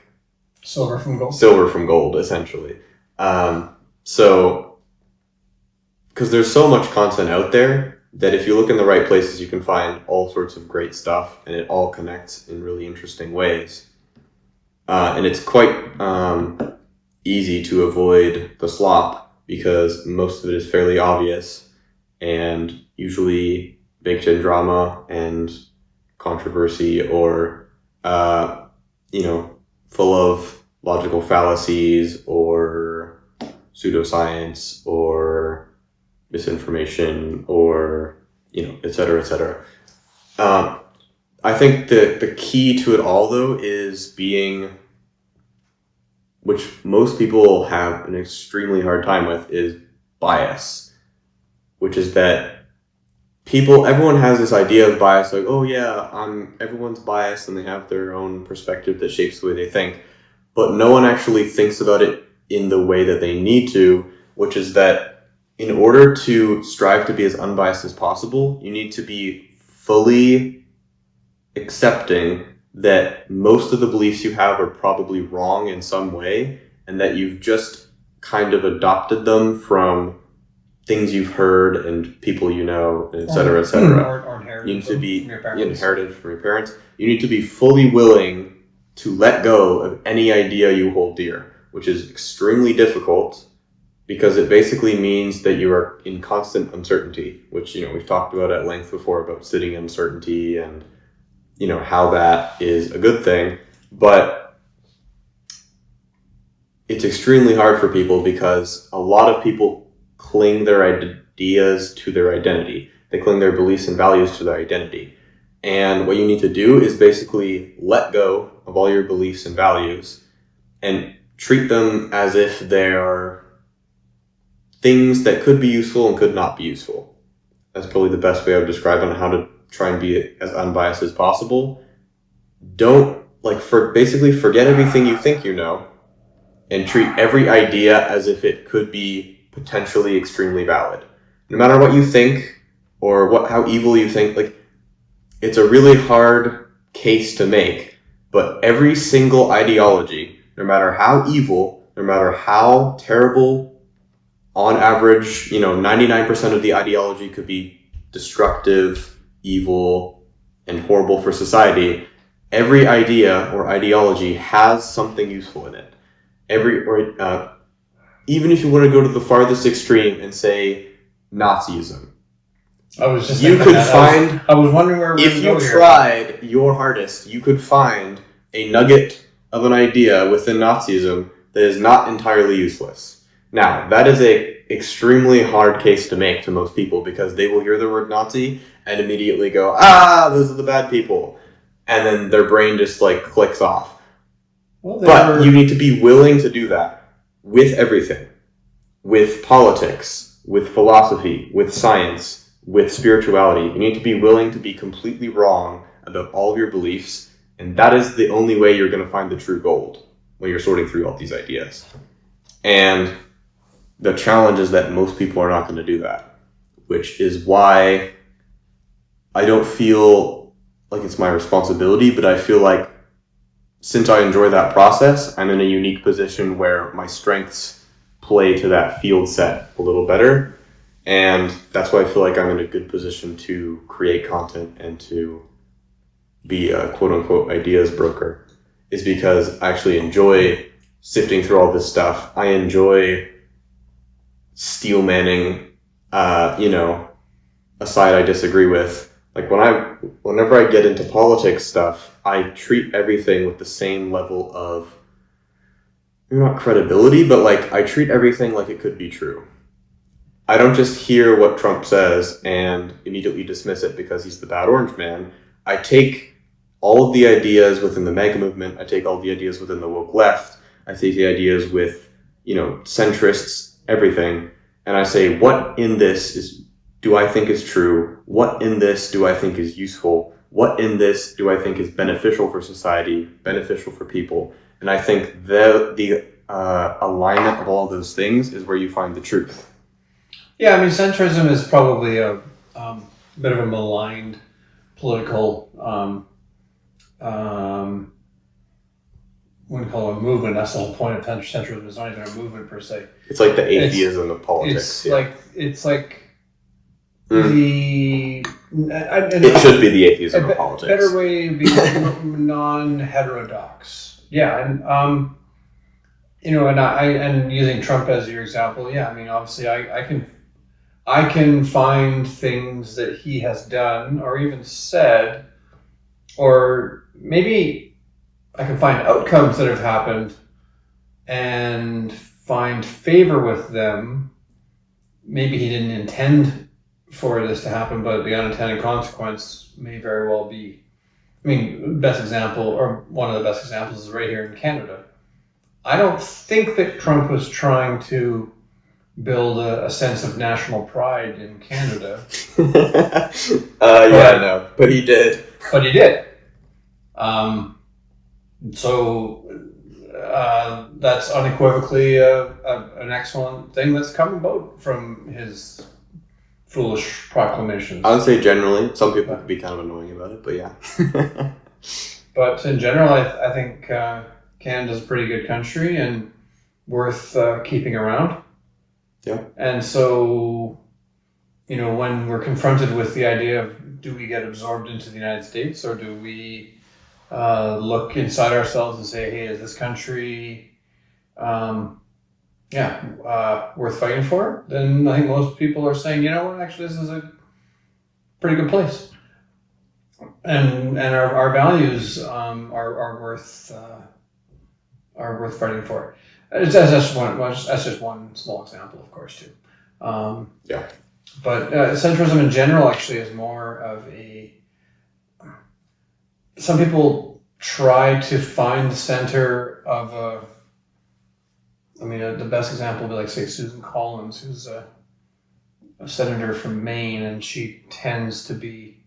Speaker 2: silver from
Speaker 1: gold, essentially. So, because there's so much content out there that if you look in the right places, you can find all sorts of great stuff, and it all connects in really interesting ways. And it's quite easy to avoid the slop because most of it is fairly obvious and usually baked in drama and controversy, or full of logical fallacies or pseudoscience or misinformation, or et cetera, et cetera. I think the key to it all, though, is being, which most people have an extremely hard time with, is bias, which is that everyone has this idea of bias, like, oh yeah, everyone's biased and they have their own perspective that shapes the way they think, but no one actually thinks about it in the way that they need to, which is that in order to strive to be as unbiased as possible, you need to be fully accepting that most of the beliefs you have are probably wrong in some way, and that you've just kind of adopted them from things you've heard and people you know, et cetera, et cetera.
Speaker 2: Or inherited,
Speaker 1: you need to be
Speaker 2: inherited
Speaker 1: from your parents. You need to be fully willing to let go of any idea you hold dear, which is extremely difficult because it basically means that you are in constant uncertainty, which, we've talked about at length before about sitting in uncertainty and, how that is a good thing. But it's extremely hard for people because a lot of people cling their ideas to their identity. They cling their beliefs and values to their identity. And what you need to do is basically let go of all your beliefs and values and treat them as if they are things that could be useful and could not be useful. That's probably the best way I would describe on how to try and be as unbiased as possible. Don't, basically forget everything you think you know and treat every idea as if it could be potentially extremely valid. No matter what you think or how evil you think, it's a really hard case to make, but every single ideology, no matter how evil, no matter how terrible, on average, 99% of the ideology could be destructive, evil, and horrible for society. Every idea or ideology has something useful in it. Even if you want to go to the farthest extreme and say Nazism,
Speaker 2: I was just
Speaker 1: you could find.
Speaker 2: I was wondering where
Speaker 1: if you tried your hardest, you could find a nugget of an idea within Nazism that is not entirely useless. Now, that is a extremely hard case to make to most people because they will hear the word Nazi and immediately go, those are the bad people. And then their brain just clicks off. But you need to be willing to do that with everything. With politics, with philosophy, with science, with spirituality. You need to be willing to be completely wrong about all of your beliefs. And that is the only way you're going to find the true gold when you're sorting through all these ideas. And the challenge is that most people are not going to do that, which is why I don't feel like it's my responsibility, but I feel like since I enjoy that process, I'm in a unique position where my strengths play to that field set a little better. And that's why I feel like I'm in a good position to create content and to be a quote-unquote ideas broker, is because I actually enjoy sifting through all this stuff. I enjoy steel manning, a side I disagree with. Whenever I get into politics stuff, I treat everything with the same level of, not credibility, but I treat everything like it could be true. I don't just hear what Trump says and immediately dismiss it because he's the bad orange man. I take all of the ideas within the MAGA movement. I take all the ideas within the woke left. I take the ideas with, centrists, everything. And I say, what in this do I think is true? What in this do I think is useful? What in this do I think is beneficial for society, beneficial for people? And I think the alignment of all those things is where you find the truth.
Speaker 2: Yeah, centrism is probably a bit of a maligned political, wouldn't call it a movement. That's the whole point of centrism. It's not even a movement per se.
Speaker 1: It's like the atheism of politics.
Speaker 2: It
Speaker 1: should be the atheism of politics.
Speaker 2: Better way to be non-heterodox. Yeah, and using Trump as your example, yeah, I mean, obviously, I can find things that he has done or even said, or maybe I can find outcomes that have happened and find favor with them. Maybe he didn't intend for this to happen, but the unintended consequence may very well be. I mean, best example, or one of the best examples, is right here in Canada. I don't think that Trump was trying to build a sense of national pride in Canada.
Speaker 1: But he did.
Speaker 2: But he did. That's unequivocally an excellent thing that's come about from his foolish proclamations.
Speaker 1: I would say generally, some people could be kind of annoying about it, but yeah.
Speaker 2: But in general, I think Canada's a pretty good country and worth keeping around.
Speaker 1: Yeah.
Speaker 2: And so, when we're confronted with the idea of do we get absorbed into the United States, or do we look inside ourselves and say, hey, is this country worth fighting for? Then I think most people are saying, actually this is a pretty good place. And our values are worth fighting for. That's just one small example, of course, too. But centrism in general actually is more of some people try to find the center of the best example would be, like, say, Susan Collins, who's a senator from Maine, and she tends to be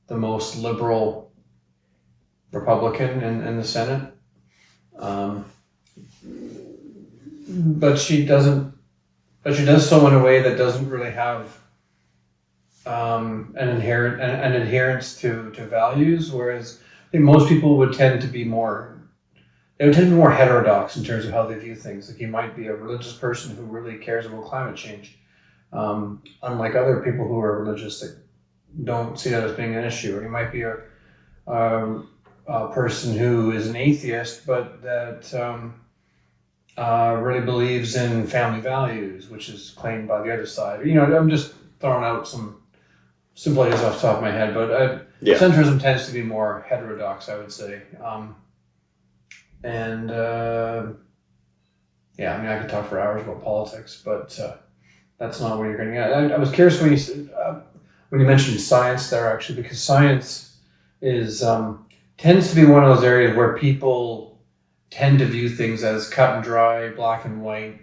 Speaker 2: the most liberal Republican in the Senate. But she does so in a way that doesn't really have an adherence to values, whereas I think most people would tend to be more heterodox in terms of how they view things. Like, you might be a religious person who really cares about climate change, unlike other people who are religious that don't see that as being an issue. Or you might be a person who is an atheist, but that really believes in family values, which is claimed by the other side. I'm just throwing out some simple ideas off the top of my head, but centrism tends to be more heterodox, I would say. I could talk for hours about politics, but that's not what you're getting at. I was curious when you mentioned science there, actually, because science tends to be one of those areas where people tend to view things as cut and dry, black and white.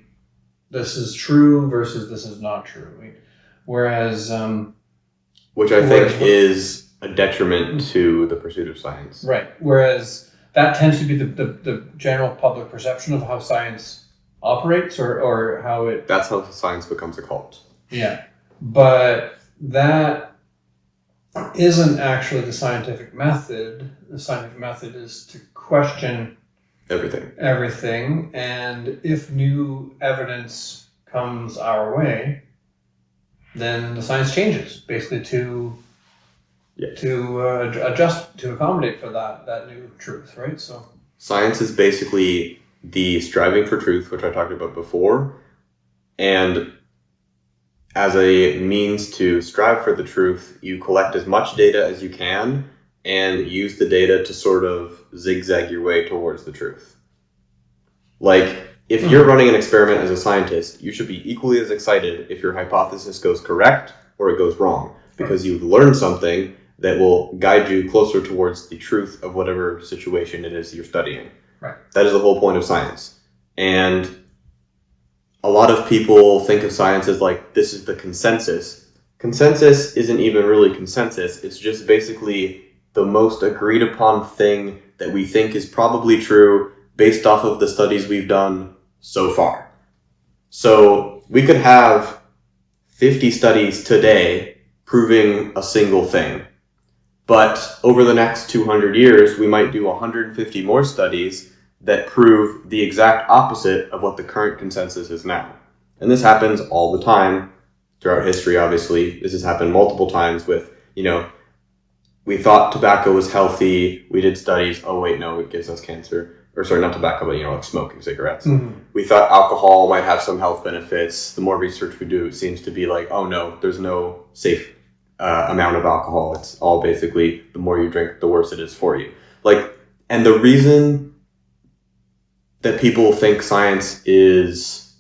Speaker 2: This is true versus this is not true. Whereas,
Speaker 1: which I think is a detriment to the pursuit of science.
Speaker 2: Right. Whereas that tends to be the general public perception of how science operates, or how it...
Speaker 1: That's how science becomes a cult.
Speaker 2: Yeah. But that isn't actually the scientific method. The scientific method is to question everything. And if new evidence comes our way, then the science changes, basically to adjust, to accommodate for that new truth, right? So
Speaker 1: science is basically the striving for truth, which I talked about before, and as a means to strive for the truth, you collect as much data as you can and use the data to sort of zigzag your way towards the truth. Like, if you're running an experiment as a scientist, you should be equally as excited if your hypothesis goes correct or it goes wrong, because you've learned something that will guide you closer towards the truth of whatever situation it is you're studying.
Speaker 2: Right.
Speaker 1: That is the whole point of science. And a lot of people think of science as like, this is the consensus. Consensus isn't even really consensus. It's just basically the most agreed upon thing that we think is probably true based off of the studies we've done so far. So we could have 50 studies today proving a single thing. But over the next 200 years, we might do 150 more studies that prove the exact opposite of what the current consensus is now. And this happens all the time throughout history, obviously. This has happened multiple times with, we thought tobacco was healthy. We did studies. Oh, wait, no, it gives us cancer. or sorry, not tobacco, but like smoking cigarettes.
Speaker 2: Mm-hmm.
Speaker 1: We thought alcohol might have some health benefits. The more research we do, it seems to be like, oh no, there's no safe amount of alcohol. It's all basically the more you drink, the worse it is for you. And the reason that people think science is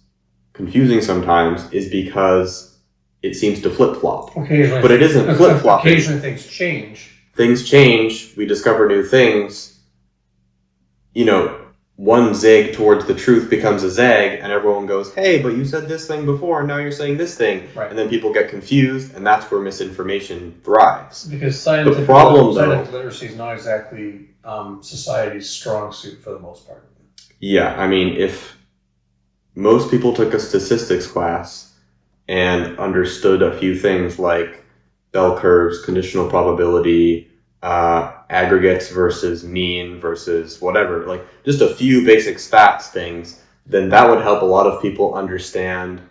Speaker 1: confusing sometimes is because it seems to flip-flop.
Speaker 2: Occasionally.
Speaker 1: But it isn't flip-flopping.
Speaker 2: Occasionally things change.
Speaker 1: Things change. We discover new things. One zig towards the truth becomes a zag, and everyone goes, hey, but you said this thing before, and now you're saying this thing.
Speaker 2: Right.
Speaker 1: And then people get confused, and that's where misinformation thrives.
Speaker 2: Because scientific literacy is not exactly society's strong suit for the most part.
Speaker 1: Yeah, I mean, if most people took a statistics class and understood a few things like bell curves, conditional probability, aggregates versus mean versus whatever, like just a few basic stats things, then that would help a lot of people understand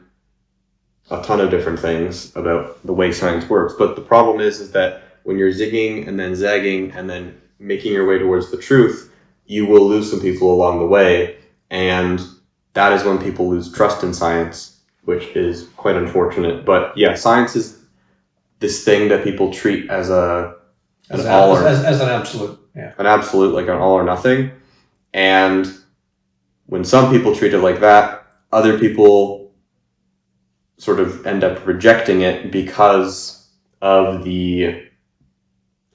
Speaker 1: a ton of different things about the way science works. But the problem is that when you're zigging and then zagging and then making your way towards the truth, you will lose some people along the way. And that is when people lose trust in science, which is quite unfortunate. But yeah, science is this thing that people treat as an absolute. Yeah. An absolute, like an all or nothing. And when some people treat it like that, other people sort of end up rejecting it because of the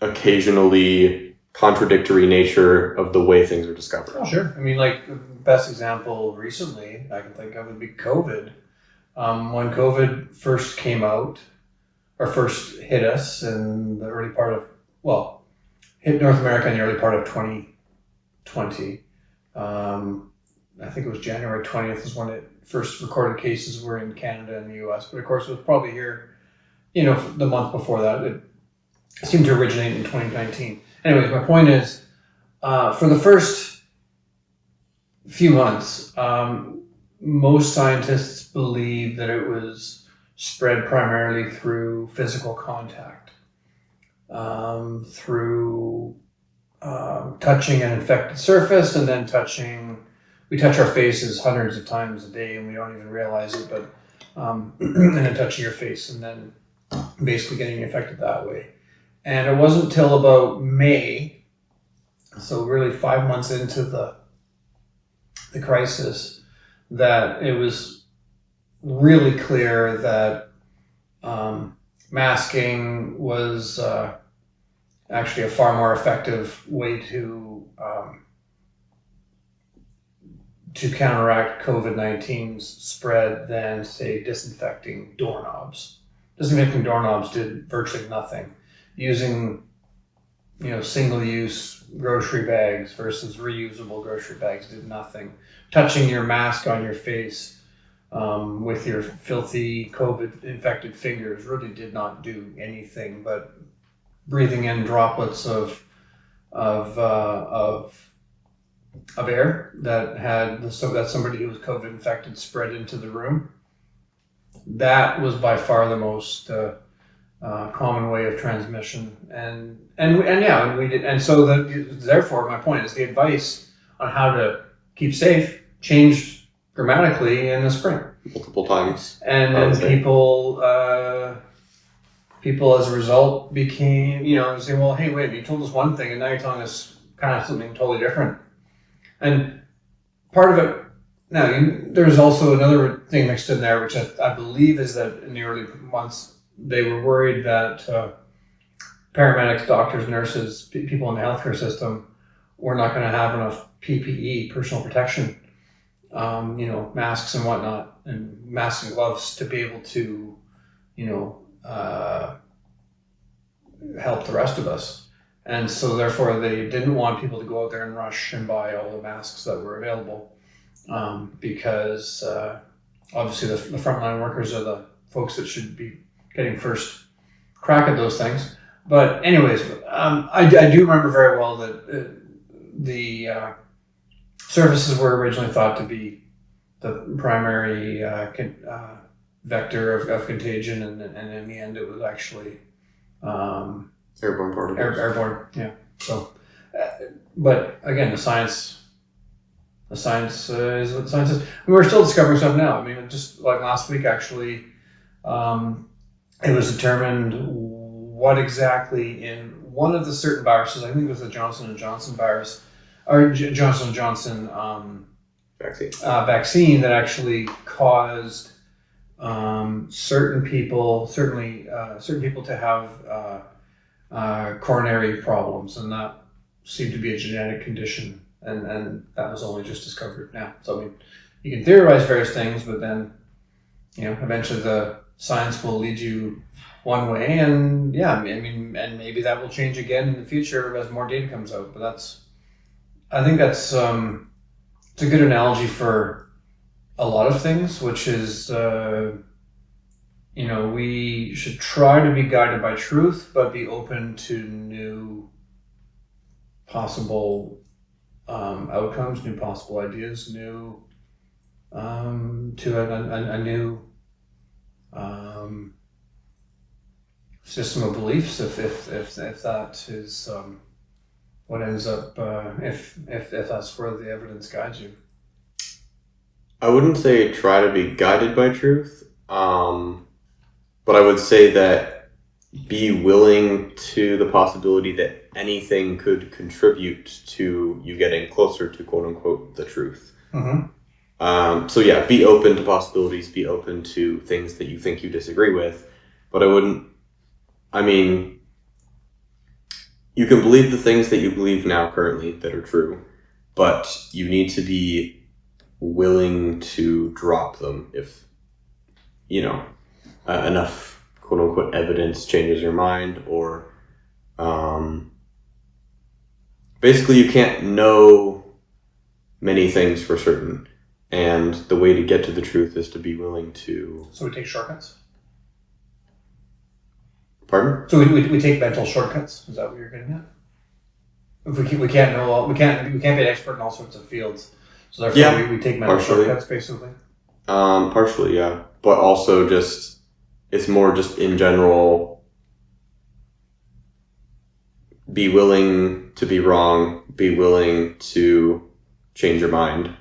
Speaker 1: occasionally contradictory nature of the way things are discovered.
Speaker 2: Oh, sure. I mean, like, the best example recently I can think of would be COVID. When COVID first came out, or first hit us in the early part of, hit North America in the early part of 2020. I think it was January 20th is when it first recorded cases were in Canada and the US. But of course, it was probably here, the month before that. It seemed to originate in 2019. Anyways, my point is, for the first few months, most scientists believe that it was spread primarily through physical contact, through touching an infected surface, and then we touch our faces hundreds of times a day and we don't even realize it, but and then touching your face and then basically getting infected that way. And it wasn't until about May, so really 5 months into the crisis, that it was really clear that masking was actually a far more effective way to counteract COVID-19's spread than, say, disinfecting doorknobs. Disinfecting doorknobs did virtually nothing. Using, single-use grocery bags versus reusable grocery bags did nothing. Touching your mask on your face with your filthy COVID-infected fingers really did not do anything, but breathing in droplets of air that somebody who was COVID infected spread into the room. That was by far the most common way of transmission, and we did, and so therefore my point is the advice on how to keep safe changed dramatically in the spring,
Speaker 1: multiple times,
Speaker 2: and then people as a result became saying, well, hey, wait, you told us one thing and now you're telling us kind of something totally different. And part of it, now there's also another thing mixed in there, which I believe is that in the early months they were worried that paramedics, doctors, nurses, people in the healthcare system were not going to have enough PPE, personal protection, masks and whatnot, and masks and gloves to be able to, help the rest of us. And so therefore they didn't want people to go out there and rush and buy all the masks that were available, because obviously the frontline workers are the folks that should be getting first crack at those things. But anyways, I do remember very well that the surfaces were originally thought to be the primary vector of contagion, and in the end it was actually
Speaker 1: airborne particles.
Speaker 2: Airborne, yeah. So, but again, the science The science is what the science is. We're still discovering stuff now. I mean, just like last week, actually, it was determined what exactly in one of the certain viruses, I think it was the Johnson & Johnson virus, or Johnson & Johnson vaccine that actually caused certain people to have coronary problems, and that seemed to be a genetic condition, and that was only just discovered now. So I mean, you can theorize various things, but then eventually the science will lead you one way, and and maybe that will change again in the future as more data comes out. But I think that's it's a good analogy for a lot of things, which is we should try to be guided by truth, but be open to new possible outcomes, new possible ideas, new to a new system of beliefs, if that is what ends up if that's where the evidence guides you.
Speaker 1: I wouldn't say try to be guided by truth, but I would say that be willing to the possibility that anything could contribute to you getting closer to quote unquote the truth.
Speaker 2: Mm-hmm.
Speaker 1: So yeah, be open to possibilities, be open to things that you think you disagree with, but you can believe the things that you believe now currently that are true, but you need to be willing to drop them if, enough quote unquote evidence changes your mind, or basically you can't know many things for certain. And the way to get to the truth is to be willing to...
Speaker 2: So we take shortcuts?
Speaker 1: Pardon?
Speaker 2: So we take mental shortcuts? Is that what you're getting at? If we can't know all, we can't be an expert in all sorts of fields. So therefore we take mental shortcuts, basically?
Speaker 1: Partially, yeah. But also just, it's more just in general, be willing to be wrong, be willing to change your mind,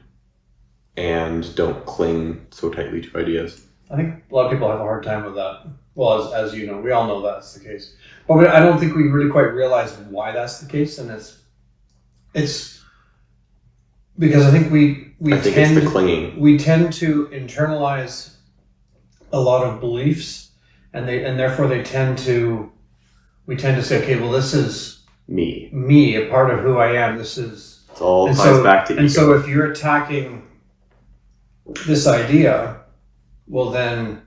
Speaker 1: and don't cling so tightly to ideas.
Speaker 2: I think a lot of people have a hard time with that. Well, as you know, we all know that's the case. But I don't think we really quite realize why that's the case, and it's because I think
Speaker 1: it's the clinging.
Speaker 2: We tend to internalize a lot of beliefs, and therefore we tend to say, okay, well, this is me, a part of who I am. This is
Speaker 1: it all ties back to ego.
Speaker 2: And so if you're attacking this idea, well then,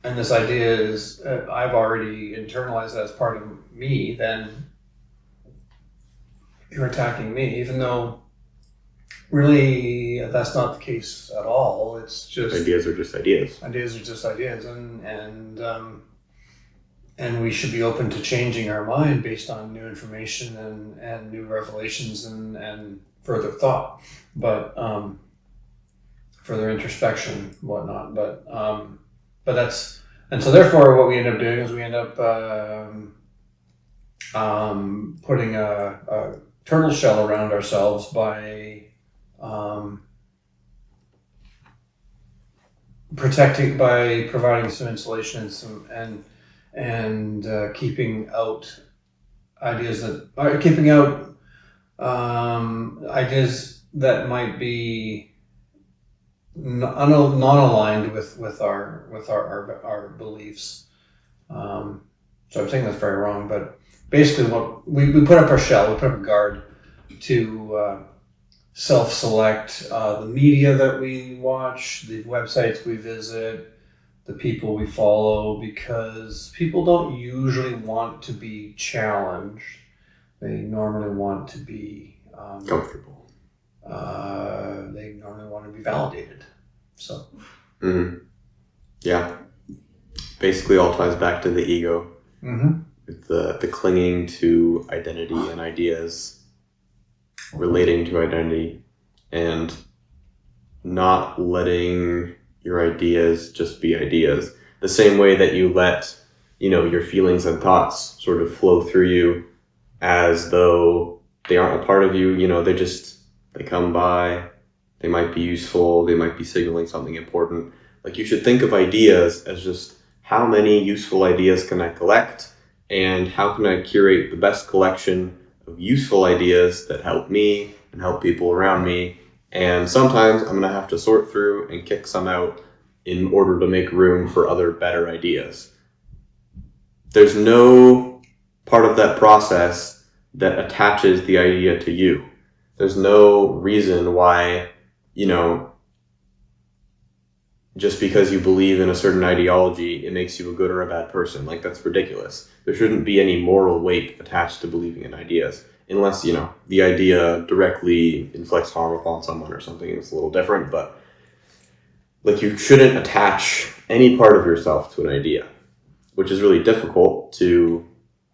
Speaker 2: and this idea is I've already internalized that as part of me, then you're attacking me, even though really that's not the case at all. It's just
Speaker 1: ideas are just ideas.
Speaker 2: Ideas are just ideas, and we should be open to changing our mind based on new information and new revelations and further thought, but further introspection, whatnot. But that's, and so therefore what we end up doing is we end up putting a turtle shell around ourselves by providing some insulation and keeping out ideas that might be non-aligned with our beliefs. So I'm saying that's very wrong, but basically what we put up our shell, we put up a guard to self-select the media that we watch, the websites we visit, the people we follow, because people don't usually want to be challenged. They normally want to be
Speaker 1: comfortable.
Speaker 2: They normally want to be validated. So,
Speaker 1: yeah, basically all ties back to the ego. With the clinging to identity and ideas, relating to identity, and not letting your ideas just be ideas. The same way that you let, your feelings and thoughts sort of flow through you as though they aren't a part of you. They come by, They might be useful. They might be signaling something important. Like, you should think of ideas as just how many useful ideas can I collect, and how can I curate the best collection of useful ideas that help me and help people around me. And sometimes I'm going to have to sort through and kick some out in order to make room for other better ideas. There's no part of that process that attaches the idea to you. There's no reason why, just because you believe in a certain ideology, it makes you a good or a bad person. Like, that's ridiculous. There shouldn't be any moral weight attached to believing in ideas, unless, the idea directly inflicts harm upon someone or something. It's a little different, but like, you shouldn't attach any part of yourself to an idea, which is really difficult to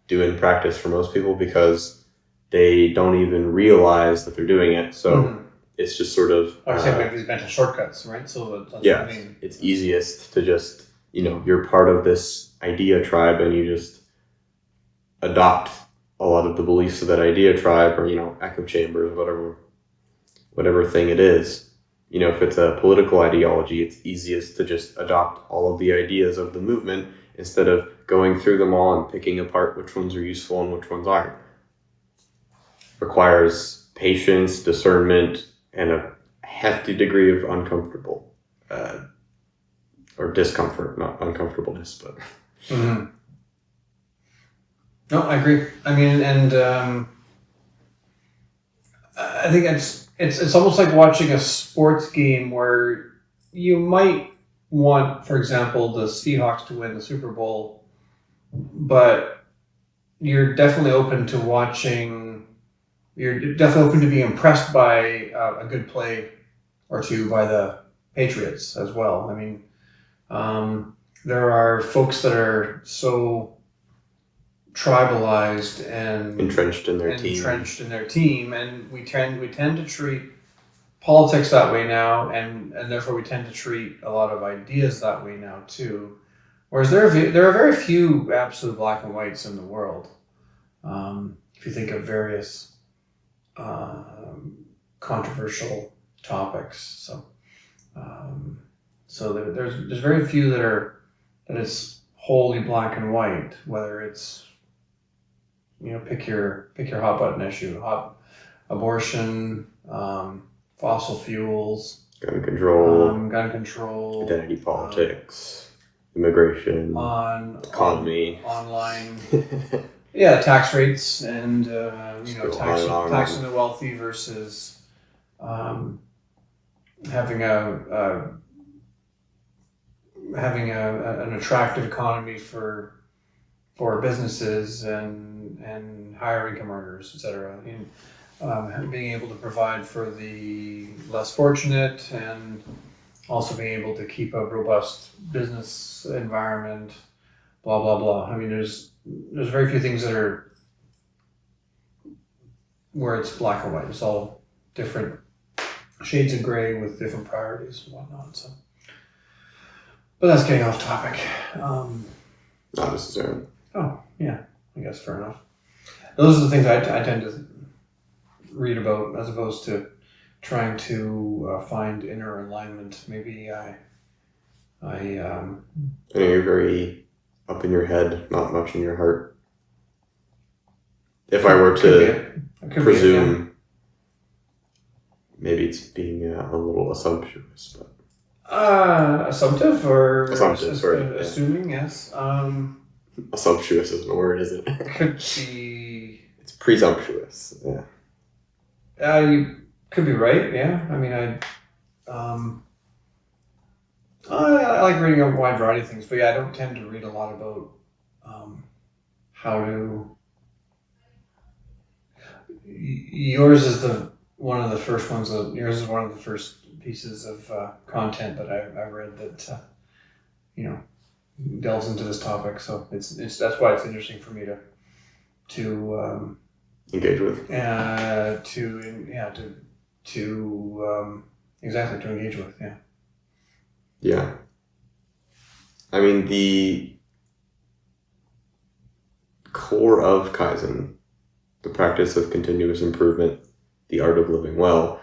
Speaker 1: do in practice for most people because they don't even realize that they're doing it. So it's just sort of...
Speaker 2: I was saying we have these mental shortcuts, right? So that's
Speaker 1: yeah,
Speaker 2: what I mean.
Speaker 1: It's easiest to just, you're part of this idea tribe and you just adopt a lot of the beliefs of that idea tribe, or, echo chambers, whatever thing it is. If it's a political ideology, it's easiest to just adopt all of the ideas of the movement instead of going through them all and picking apart which ones are useful and which ones aren't. Requires patience, discernment, and a hefty degree of uncomfortable or discomfort, not uncomfortableness, but...
Speaker 2: Mm-hmm. No, I agree. I mean, and I think it's almost like watching a sports game where you might want, for example, the Seahawks to win the Super Bowl, but you're definitely open to watching. You're definitely open to be impressed by a good play or two by the Patriots as well. I mean, there are folks that are so tribalized and
Speaker 1: entrenched in their
Speaker 2: team, and we tend to treat politics that way now, and therefore we tend to treat a lot of ideas that way now too. Whereas there are very few absolute black and whites in the world. If you think of various controversial topics, so there's very few that it's wholly black and white. Whether it's pick your hot button issue, abortion, fossil fuels,
Speaker 1: gun control, identity politics, immigration, economy,
Speaker 2: online, yeah, tax rates, and taxing the wealthy versus having an attractive economy for businesses and higher income earners, etc. Being able to provide for the less fortunate, and also being able to keep a robust business environment, blah blah blah. I mean, there's very few things that are where it's black and white. It's all different shades of gray with different priorities and whatnot. So, but that's getting off topic.
Speaker 1: Not necessarily.
Speaker 2: Oh yeah, I guess fair enough. Those are the things I tend to read about, as opposed to trying to find inner alignment. Maybe I know
Speaker 1: you're very up in your head, not much in your heart. If I were to presume, maybe it's being a little assumptuous, but
Speaker 2: assumptive or
Speaker 1: assuming,
Speaker 2: yes.
Speaker 1: Assumptuous isn't a word, is it?
Speaker 2: Could be.
Speaker 1: It's presumptuous. Yeah.
Speaker 2: You could be right. Yeah. I mean, I like reading a wide variety of things, but yeah, I don't tend to read a lot about how to. Yours is one of the first ones. Yours is one of the first pieces of content that I read that delves into this topic. So it's that's why it's interesting for me to
Speaker 1: engage with.
Speaker 2: Exactly, to engage with. Yeah.
Speaker 1: Yeah. I mean, the core of Kaizen, the practice of continuous improvement, the art of living well,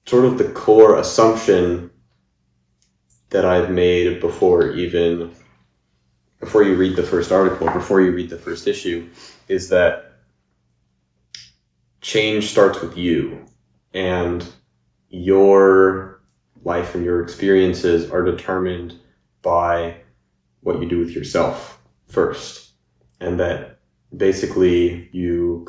Speaker 1: sort of the core assumption that I've made before you read the first article, before you read the first issue, is that change starts with you, and your life and your experiences are determined by what you do with yourself first, and that basically you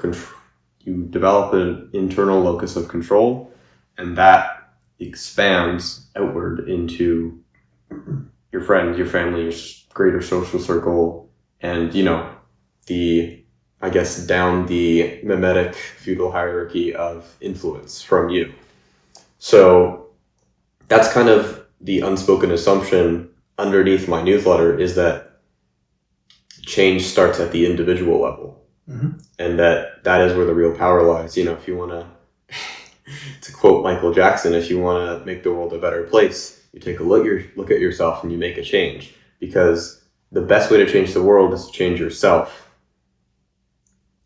Speaker 1: develop an internal locus of control, and that expands outward into your friends, your family, your greater social circle, and down the mimetic feudal hierarchy of influence from you. So that's kind of the unspoken assumption underneath my newsletter, is that change starts at the individual level. Mm-hmm. And that is where the real power lies. If you want to quote Michael Jackson, if you want to make the world a better place, you take a look at yourself and you make a change, because the best way to change the world is to change yourself.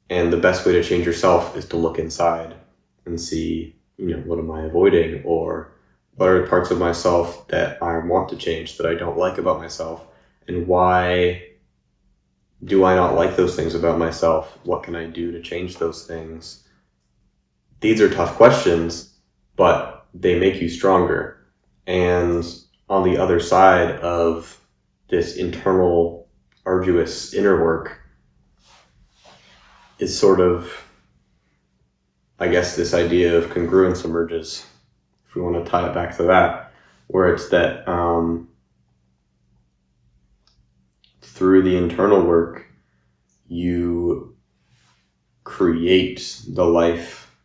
Speaker 1: And the best way to change yourself is to look inside and see, what am I avoiding, or what are parts of myself that I want to change that I don't like about myself, and why do I not like those things about myself? What can I do to change those things? These are tough questions, but they make you stronger. And on the other side of this internal, arduous inner work is sort of, I guess, this idea of congruence emerges, if we want to tie it back to that, where it's that through the internal work, you create the life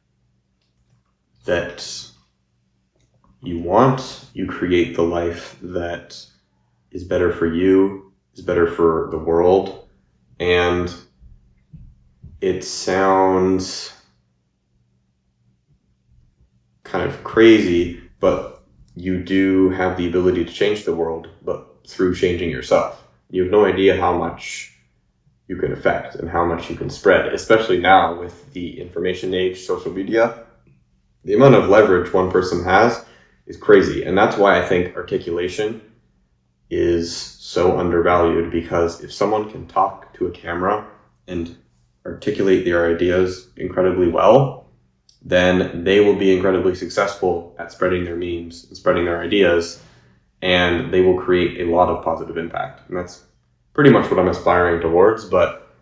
Speaker 1: that you want, you create the life that is better for you, is better for the world. And it sounds kind of crazy, but you do have the ability to change the world, but through changing yourself. You have no idea how much you can affect and how much you can spread, especially now with the information age, social media. The amount of leverage one person has is crazy. And that's why I think articulation is so undervalued, because if someone can talk to a camera and articulate their ideas incredibly well, then they will be incredibly successful at spreading their memes and spreading their ideas, and they will create a lot of positive impact. And that's pretty much what I'm aspiring towards. But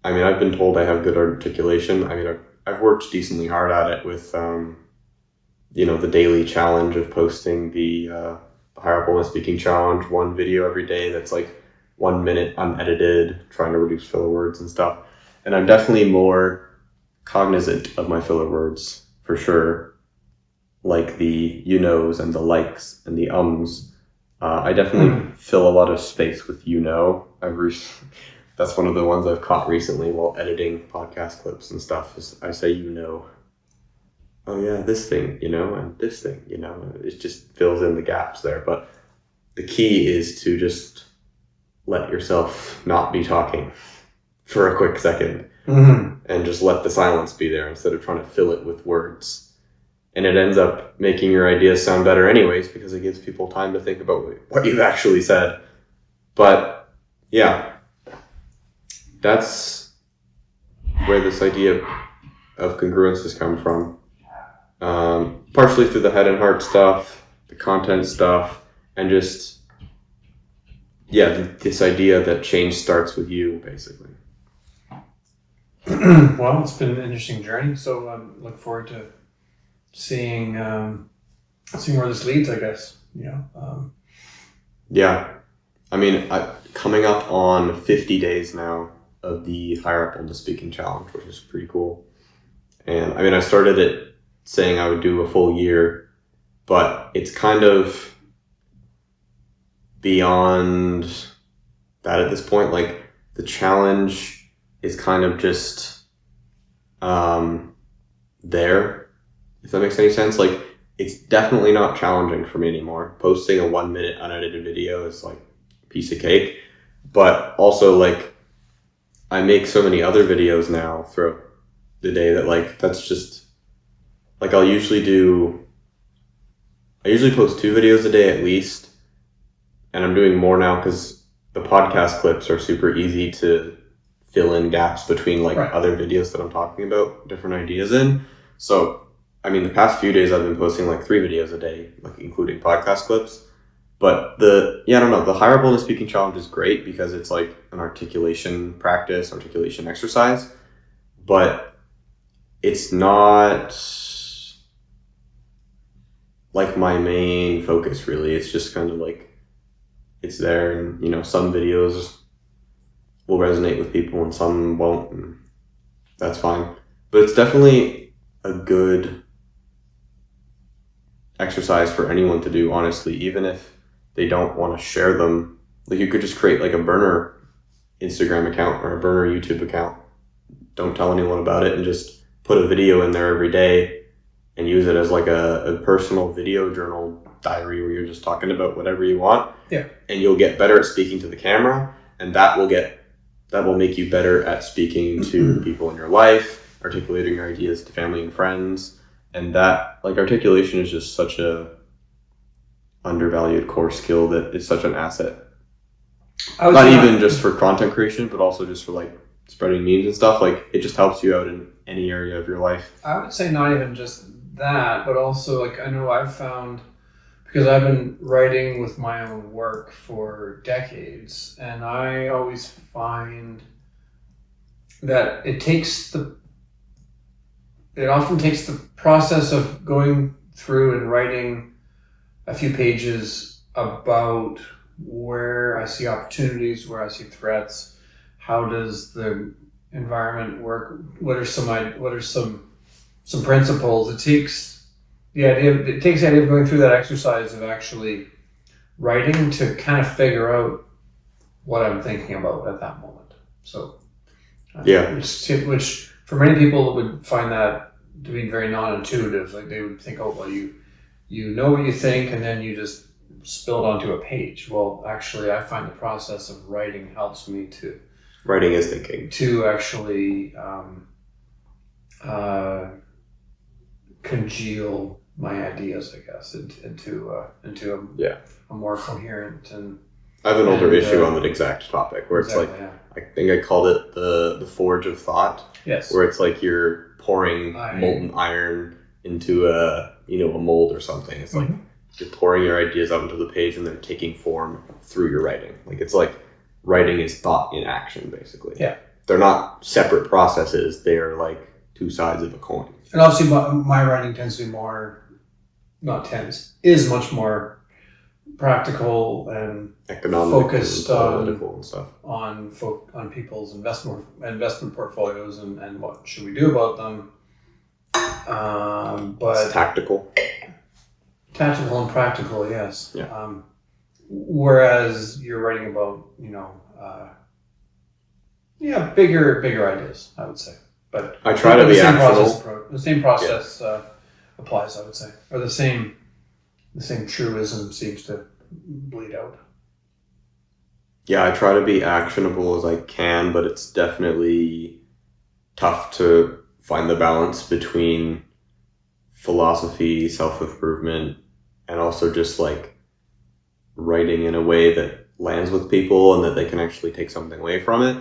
Speaker 1: I mean, I've been told I have good articulation. I mean, I've worked decently hard at it with, the daily challenge of posting the Higher Up Wellness Speaking Challenge, one video every day that's like 1 minute unedited, trying to reduce filler words and stuff. And I'm definitely more cognizant of my filler words, for sure. Like the you-knows and the likes and the ums. I definitely fill a lot of space with that's one of the ones I've caught recently while editing podcast clips and stuff. Is I say oh yeah, this thing, and this thing, it just fills in the gaps there. But the key is to just let yourself not be talking for a quick second. Mm-hmm. And just let the silence be there instead of trying to fill it with words. And it ends up making your ideas sound better anyways, because it gives people time to think about what you've actually said. But yeah, that's where this idea of congruence has come from. Partially through the head and heart stuff, the content stuff, and just, this idea that change starts with you, basically.
Speaker 2: Well, it's been an interesting journey, so I look forward to seeing where this leads, I guess.
Speaker 1: Yeah. I mean, coming up on 50 days now of the Higher Up Wellness Speaking Challenge, which is pretty cool. And I mean, I started it saying I would do a full year, but it's kind of beyond that at this point. Like, the challenge is kind of just there, if that makes any sense. Like, it's definitely not challenging for me anymore. Posting a 1 minute unedited video is like a piece of cake. But also, like, I make so many other videos now throughout the day that, like, that's just, like, I'll usually do I usually post 2 videos a day at least, and I'm doing more now because the podcast clips are super easy to fill in gaps between like other videos that I'm talking about different ideas in. So, I mean, the past few days I've been posting like 3 videos a day, like including podcast clips. But I don't know, the higher bonus speaking challenge is great because it's like an articulation practice, articulation exercise, but it's not like my main focus really. It's just kind of like, it's there, and, you know, some videos will resonate with people and some won't, and that's fine. But it's definitely a good exercise for anyone to do, honestly, even if they don't want to share them. Like, you could just create like a burner Instagram account or a burner YouTube account. Don't tell anyone about it and just put a video in there every day and use it as like a personal video journal diary where you're just talking about whatever you want.
Speaker 2: Yeah.
Speaker 1: And you'll get better at speaking to the camera, and that will make you better at speaking to the people in your life, articulating your ideas to family and friends. And that, like, articulation is just such a undervalued core skill that is such an asset. Not even just for content creation, but also just for like spreading memes and stuff. Like, it just helps you out in any area of your life.
Speaker 2: I would say not even just that, but also, like, I know I've found, because I've been writing with my own work for decades, and I always find that it often takes the process of going through and writing a few pages about where I see opportunities, where I see threats, how does the environment work, what are some principles. It takes the idea of going through that exercise of actually writing to kind of figure out what I'm thinking about at that moment. So which for many people would find that to be very non-intuitive. Like, they would think, oh, well, you know what you think and then you just spill it onto a page. Well, actually, I find the process of writing helps me to...
Speaker 1: Writing is thinking.
Speaker 2: To actually congeal my ideas, I guess, into a more coherent and...
Speaker 1: I have an older issue on that exact topic where it's like, I think I called it the forge of thought.
Speaker 2: Yes.
Speaker 1: Where it's like you're pouring molten iron into a mold or something. It's like you're pouring your ideas out into the page and they're taking form through your writing. Like, it's like writing is thought in action, basically.
Speaker 2: Yeah.
Speaker 1: They're not separate processes. They are like 2 sides of a coin.
Speaker 2: And obviously my writing tends to be is much more practical and
Speaker 1: economic,
Speaker 2: focused
Speaker 1: and political and stuff.
Speaker 2: on people's investment portfolios and what should we do about them. But
Speaker 1: it's tactical
Speaker 2: and practical, yes.
Speaker 1: Yeah.
Speaker 2: Whereas you're writing about bigger ideas, I would say. But
Speaker 1: I try to be actionable.
Speaker 2: The same process applies, I would say, or the same truism seems to bleed out.
Speaker 1: Yeah, I try to be actionable as I can, but it's definitely tough to find the balance between philosophy, self-improvement, and also just like writing in a way that lands with people and that they can actually take something away from it.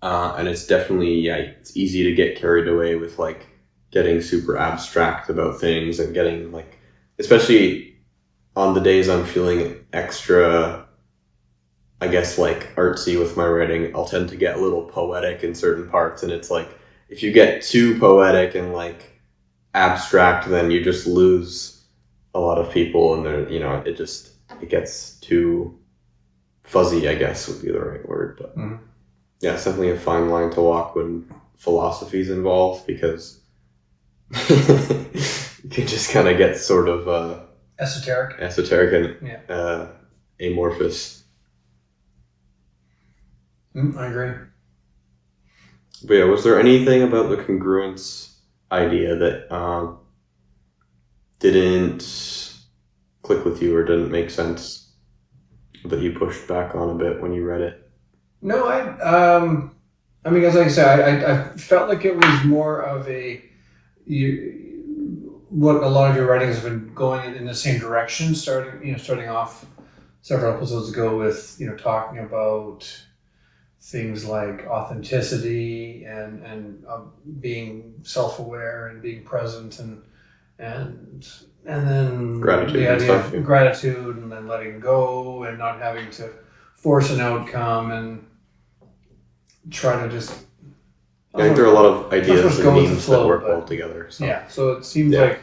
Speaker 1: And it's definitely, it's easy to get carried away with like getting super abstract about things and getting like, especially on the days I'm feeling extra, I guess, like artsy with my writing, I'll tend to get a little poetic in certain parts. And it's like, if you get too poetic and like abstract, then you just lose a lot of people, and they're, it gets too fuzzy, I guess would be the right word. But yeah, it's definitely a fine line to walk when philosophy is involved, because you can just kind of get sort of
Speaker 2: esoteric
Speaker 1: and amorphous.
Speaker 2: I agree.
Speaker 1: But yeah, was there anything about the congruence idea that didn't click with you or didn't make sense, that you pushed back on a bit when you read it?
Speaker 2: No, I mean, as I said, I felt like it was more of what a lot of your writings have been going in the same direction, starting off several episodes ago with, talking about things like authenticity and being self-aware and being present and then
Speaker 1: Gratitude
Speaker 2: the
Speaker 1: and
Speaker 2: idea
Speaker 1: stuff,
Speaker 2: of gratitude and then letting go and not having to force an outcome and try to just.
Speaker 1: I think there are a lot of ideas and
Speaker 2: go with the
Speaker 1: memes
Speaker 2: flow,
Speaker 1: that work
Speaker 2: but-
Speaker 1: well together. So.
Speaker 2: Yeah, so it seems
Speaker 1: Yeah.
Speaker 2: like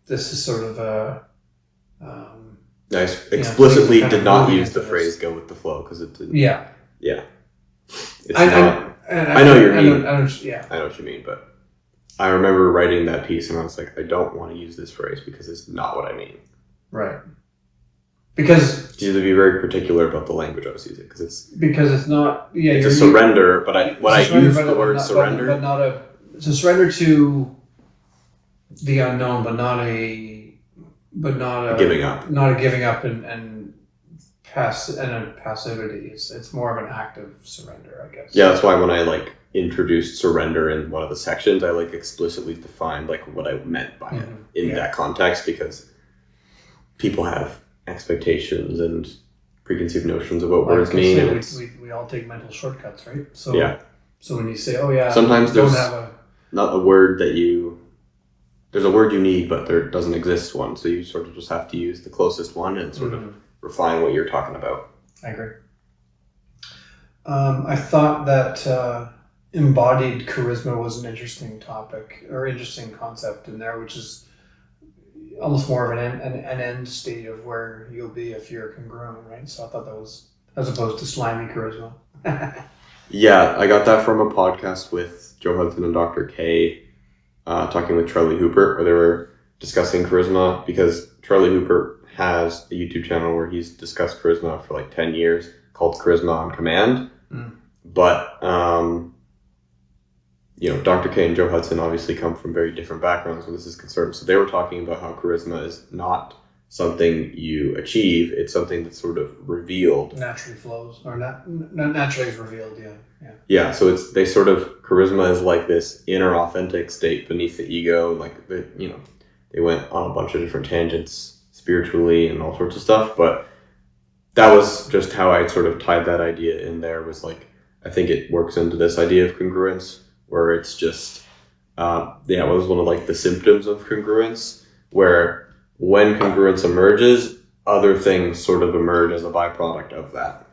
Speaker 2: this is sort of a.
Speaker 1: I explicitly
Speaker 2: kind
Speaker 1: did
Speaker 2: of
Speaker 1: not
Speaker 2: moving
Speaker 1: use
Speaker 2: into
Speaker 1: the
Speaker 2: this.
Speaker 1: phrase "go with the flow" because it didn't.
Speaker 2: Yeah.
Speaker 1: Yeah. It's
Speaker 2: I
Speaker 1: know what you mean.
Speaker 2: Yeah.
Speaker 1: I know what you mean, but I remember writing that piece and I was like, I don't want to use this phrase because it's not what I mean.
Speaker 2: Right. Because
Speaker 1: You have to be very particular about the language I was using because
Speaker 2: it's not. Yeah.
Speaker 1: it's a
Speaker 2: you're-
Speaker 1: surrender, but I use the word
Speaker 2: but
Speaker 1: surrender.
Speaker 2: but not a. It's a surrender to the unknown, but not a
Speaker 1: Giving up.
Speaker 2: Not a giving up and a passivity. It's more of an active surrender, I guess.
Speaker 1: Yeah, that's why when I introduced surrender in one of the sections, I explicitly defined what I meant by it in that context because people have expectations and preconceived notions of what words mean.
Speaker 2: So
Speaker 1: And it's,
Speaker 2: we all take mental shortcuts, right? So
Speaker 1: yeah.
Speaker 2: So when you say, "Oh yeah,"
Speaker 1: Sometimes
Speaker 2: don't
Speaker 1: there's
Speaker 2: have a.
Speaker 1: not a word there's a word you need, but there doesn't exist one. So you sort of just have to use the closest one and sort of refine what you're talking about.
Speaker 2: I agree. I thought that embodied charisma was an interesting topic or interesting concept in there, which is almost more of an end state of where you'll be if you're congruent, right? So I thought that was, as opposed to slimy charisma.
Speaker 1: Yeah, I got that from a podcast with Joe Hudson and Dr. K, talking with Charlie Hooper, where they were discussing charisma because Charlie Hooper has a YouTube channel where he's discussed charisma for 10 years called Charisma on Command. But, Dr. K and Joe Hudson obviously come from very different backgrounds when this is concerned. So they were talking about how charisma is not something you achieve, it's something that's sort of revealed.
Speaker 2: Naturally flows, or not naturally is revealed, yeah.
Speaker 1: Yeah, so charisma is this inner authentic state beneath the ego. They went on a bunch of different tangents spiritually and all sorts of stuff, but that was just how I sort of tied that idea in there was I think it works into this idea of congruence where it's just, it was one of the symptoms of congruence where when congruence emerges, other things sort of emerge as a byproduct of that.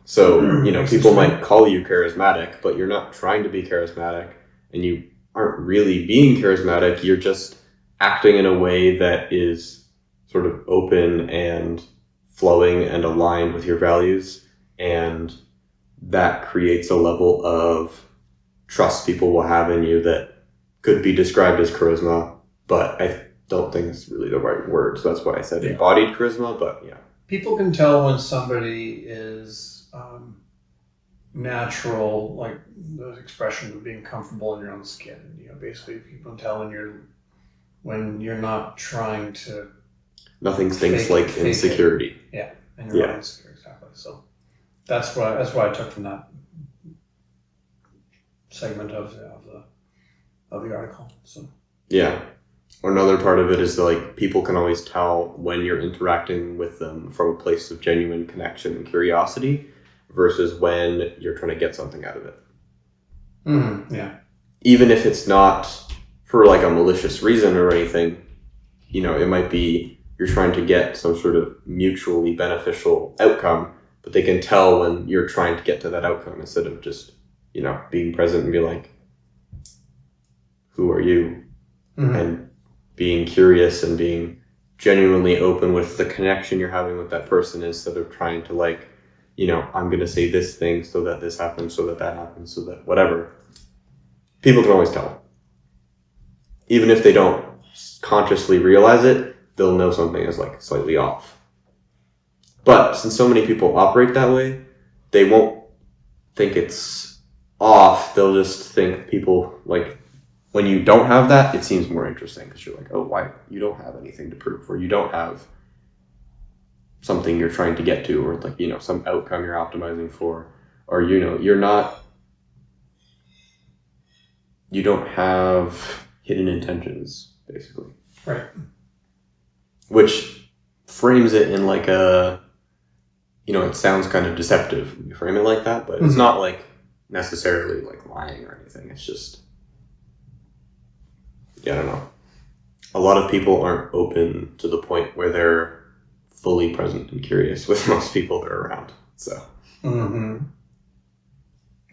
Speaker 1: So, people might call you charismatic, but you're not trying to be charismatic and you aren't really being charismatic. You're just acting in a way that is sort of open and flowing and aligned with your values. And that creates a level of trust people will have in you that could be described as charisma, but I don't think it's really the right word. So that's why I said embodied charisma, but yeah.
Speaker 2: People can tell when somebody is natural, like the expression of being comfortable in your own skin. Basically people can tell when you're not trying to.
Speaker 1: Nothing stinks like insecurity.
Speaker 2: Yeah, and you're not insecure, exactly. So that's what I took from that segment of the article. So
Speaker 1: yeah. Another part of it is people can always tell when you're interacting with them from a place of genuine connection and curiosity versus when you're trying to get something out of it.
Speaker 2: Yeah.
Speaker 1: Even if it's not for a malicious reason or anything, it might be you're trying to get some sort of mutually beneficial outcome, but they can tell when you're trying to get to that outcome instead of just, being present and be like, who are you? And being curious and being genuinely open with the connection you're having with that person instead of trying to I'm going to say this thing so that this happens, so that happens, so that whatever. People can always tell. Even if they don't consciously realize it, they'll know something is slightly off. But since so many people operate that way, they won't think it's off. They'll just think people when you don't have that, it seems more interesting because you're oh, why? You don't have anything to prove, or you don't have something you're trying to get to, or some outcome you're optimizing for, or you don't have hidden intentions, basically.
Speaker 2: Right.
Speaker 1: Which frames it in like a, it sounds kind of deceptive when you frame it like that, but it's not like necessarily like lying or anything. It's just, I don't know. A lot of people aren't open to the point where they're fully present and curious with most people they're around. So.
Speaker 2: Mm-hmm.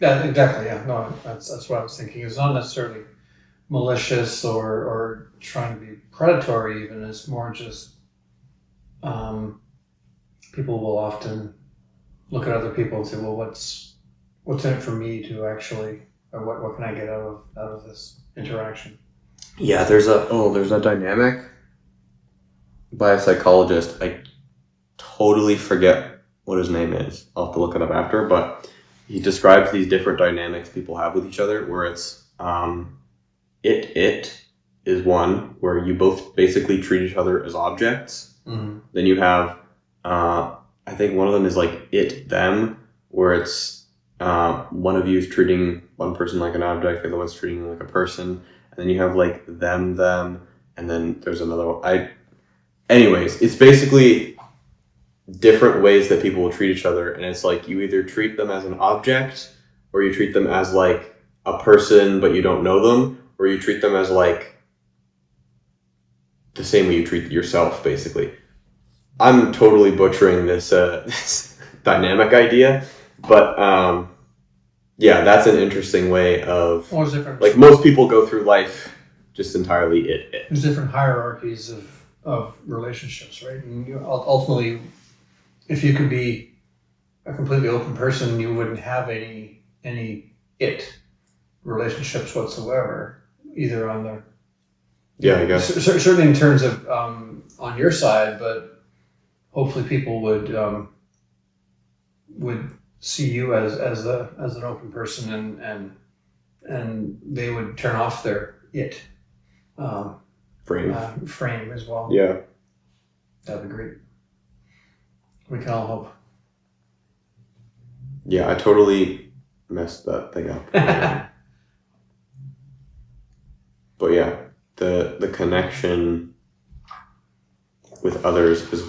Speaker 2: Yeah, exactly. Yeah, no, that's what I was thinking. It's not necessarily malicious or trying to be predatory. Even it's more just people will often look at other people and say, "Well, what's in it for me to actually, or what can I get out of this interaction?"
Speaker 1: Yeah, there's a dynamic by a psychologist. I totally forget what his name is. I'll have to look it up after, but he describes these different dynamics people have with each other, where it's it is one where you both basically treat each other as objects.
Speaker 2: Mm-hmm.
Speaker 1: Then you have I think one of them is like it them, where it's one of you is treating one person like an object, the other one's treating them like a person, and then you have like them, and then there's another one. Anyways, it's basically different ways that people will treat each other, and it's like you either treat them as an object, or you treat them as like a person but you don't know them, or you treat them as like the same way you treat yourself, basically. I'm totally butchering this this dynamic idea, but that's an interesting way of,
Speaker 2: well, different.
Speaker 1: Like most people go through life just entirely it.
Speaker 2: There's different hierarchies of relationships, right? And ultimately, if you could be a completely open person, you wouldn't have any it relationships whatsoever, either on the
Speaker 1: I guess
Speaker 2: certainly in terms of on your side, but hopefully people would see you as an open person, and they would turn off their it frame as well.
Speaker 1: Yeah,
Speaker 2: that'd be great. We can all hope.
Speaker 1: Yeah, I totally messed that thing up. But yeah, the connection with others is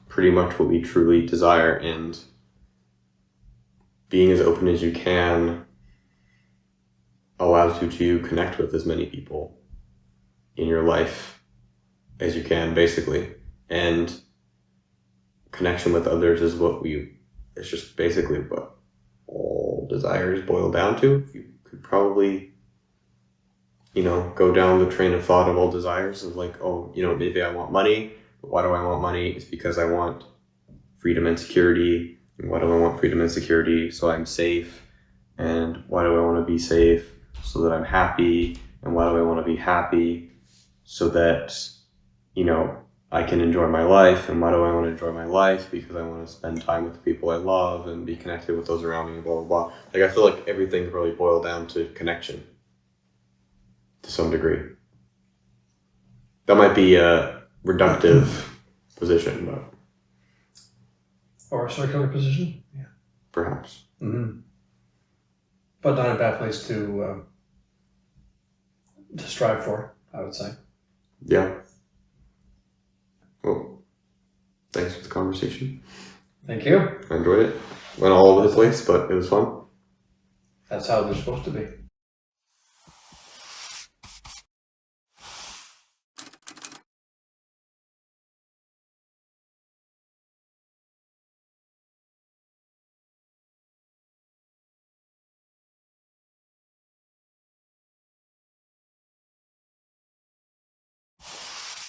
Speaker 1: pretty much what we truly desire, and being as open as you can allows you to connect with as many people in your life as you can, basically. And connection with others is it's just basically what all desires boil down to. You could probably, go down the train of thought of all desires of like, maybe I want money. But why do I want money? It's because I want freedom and security. And why do I want freedom and security? So I'm safe. And why do I want to be safe? So that I'm happy. And why do I want to be happy? So that, I can enjoy my life. And why do I want to enjoy my life? Because I want to spend time with the people I love and be connected with those around me, and blah, blah, blah. Like, I feel like everything really boiled down to connection to some degree. That might be a reductive position, but...
Speaker 2: Or a circular position? Yeah.
Speaker 1: Perhaps.
Speaker 2: Mm-hmm. But not a bad place to strive for, I would say.
Speaker 1: Yeah. Well, thanks for the conversation.
Speaker 2: Thank you.
Speaker 1: I enjoyed it. Went all over the place, but it was fun.
Speaker 2: That's how they're supposed to be.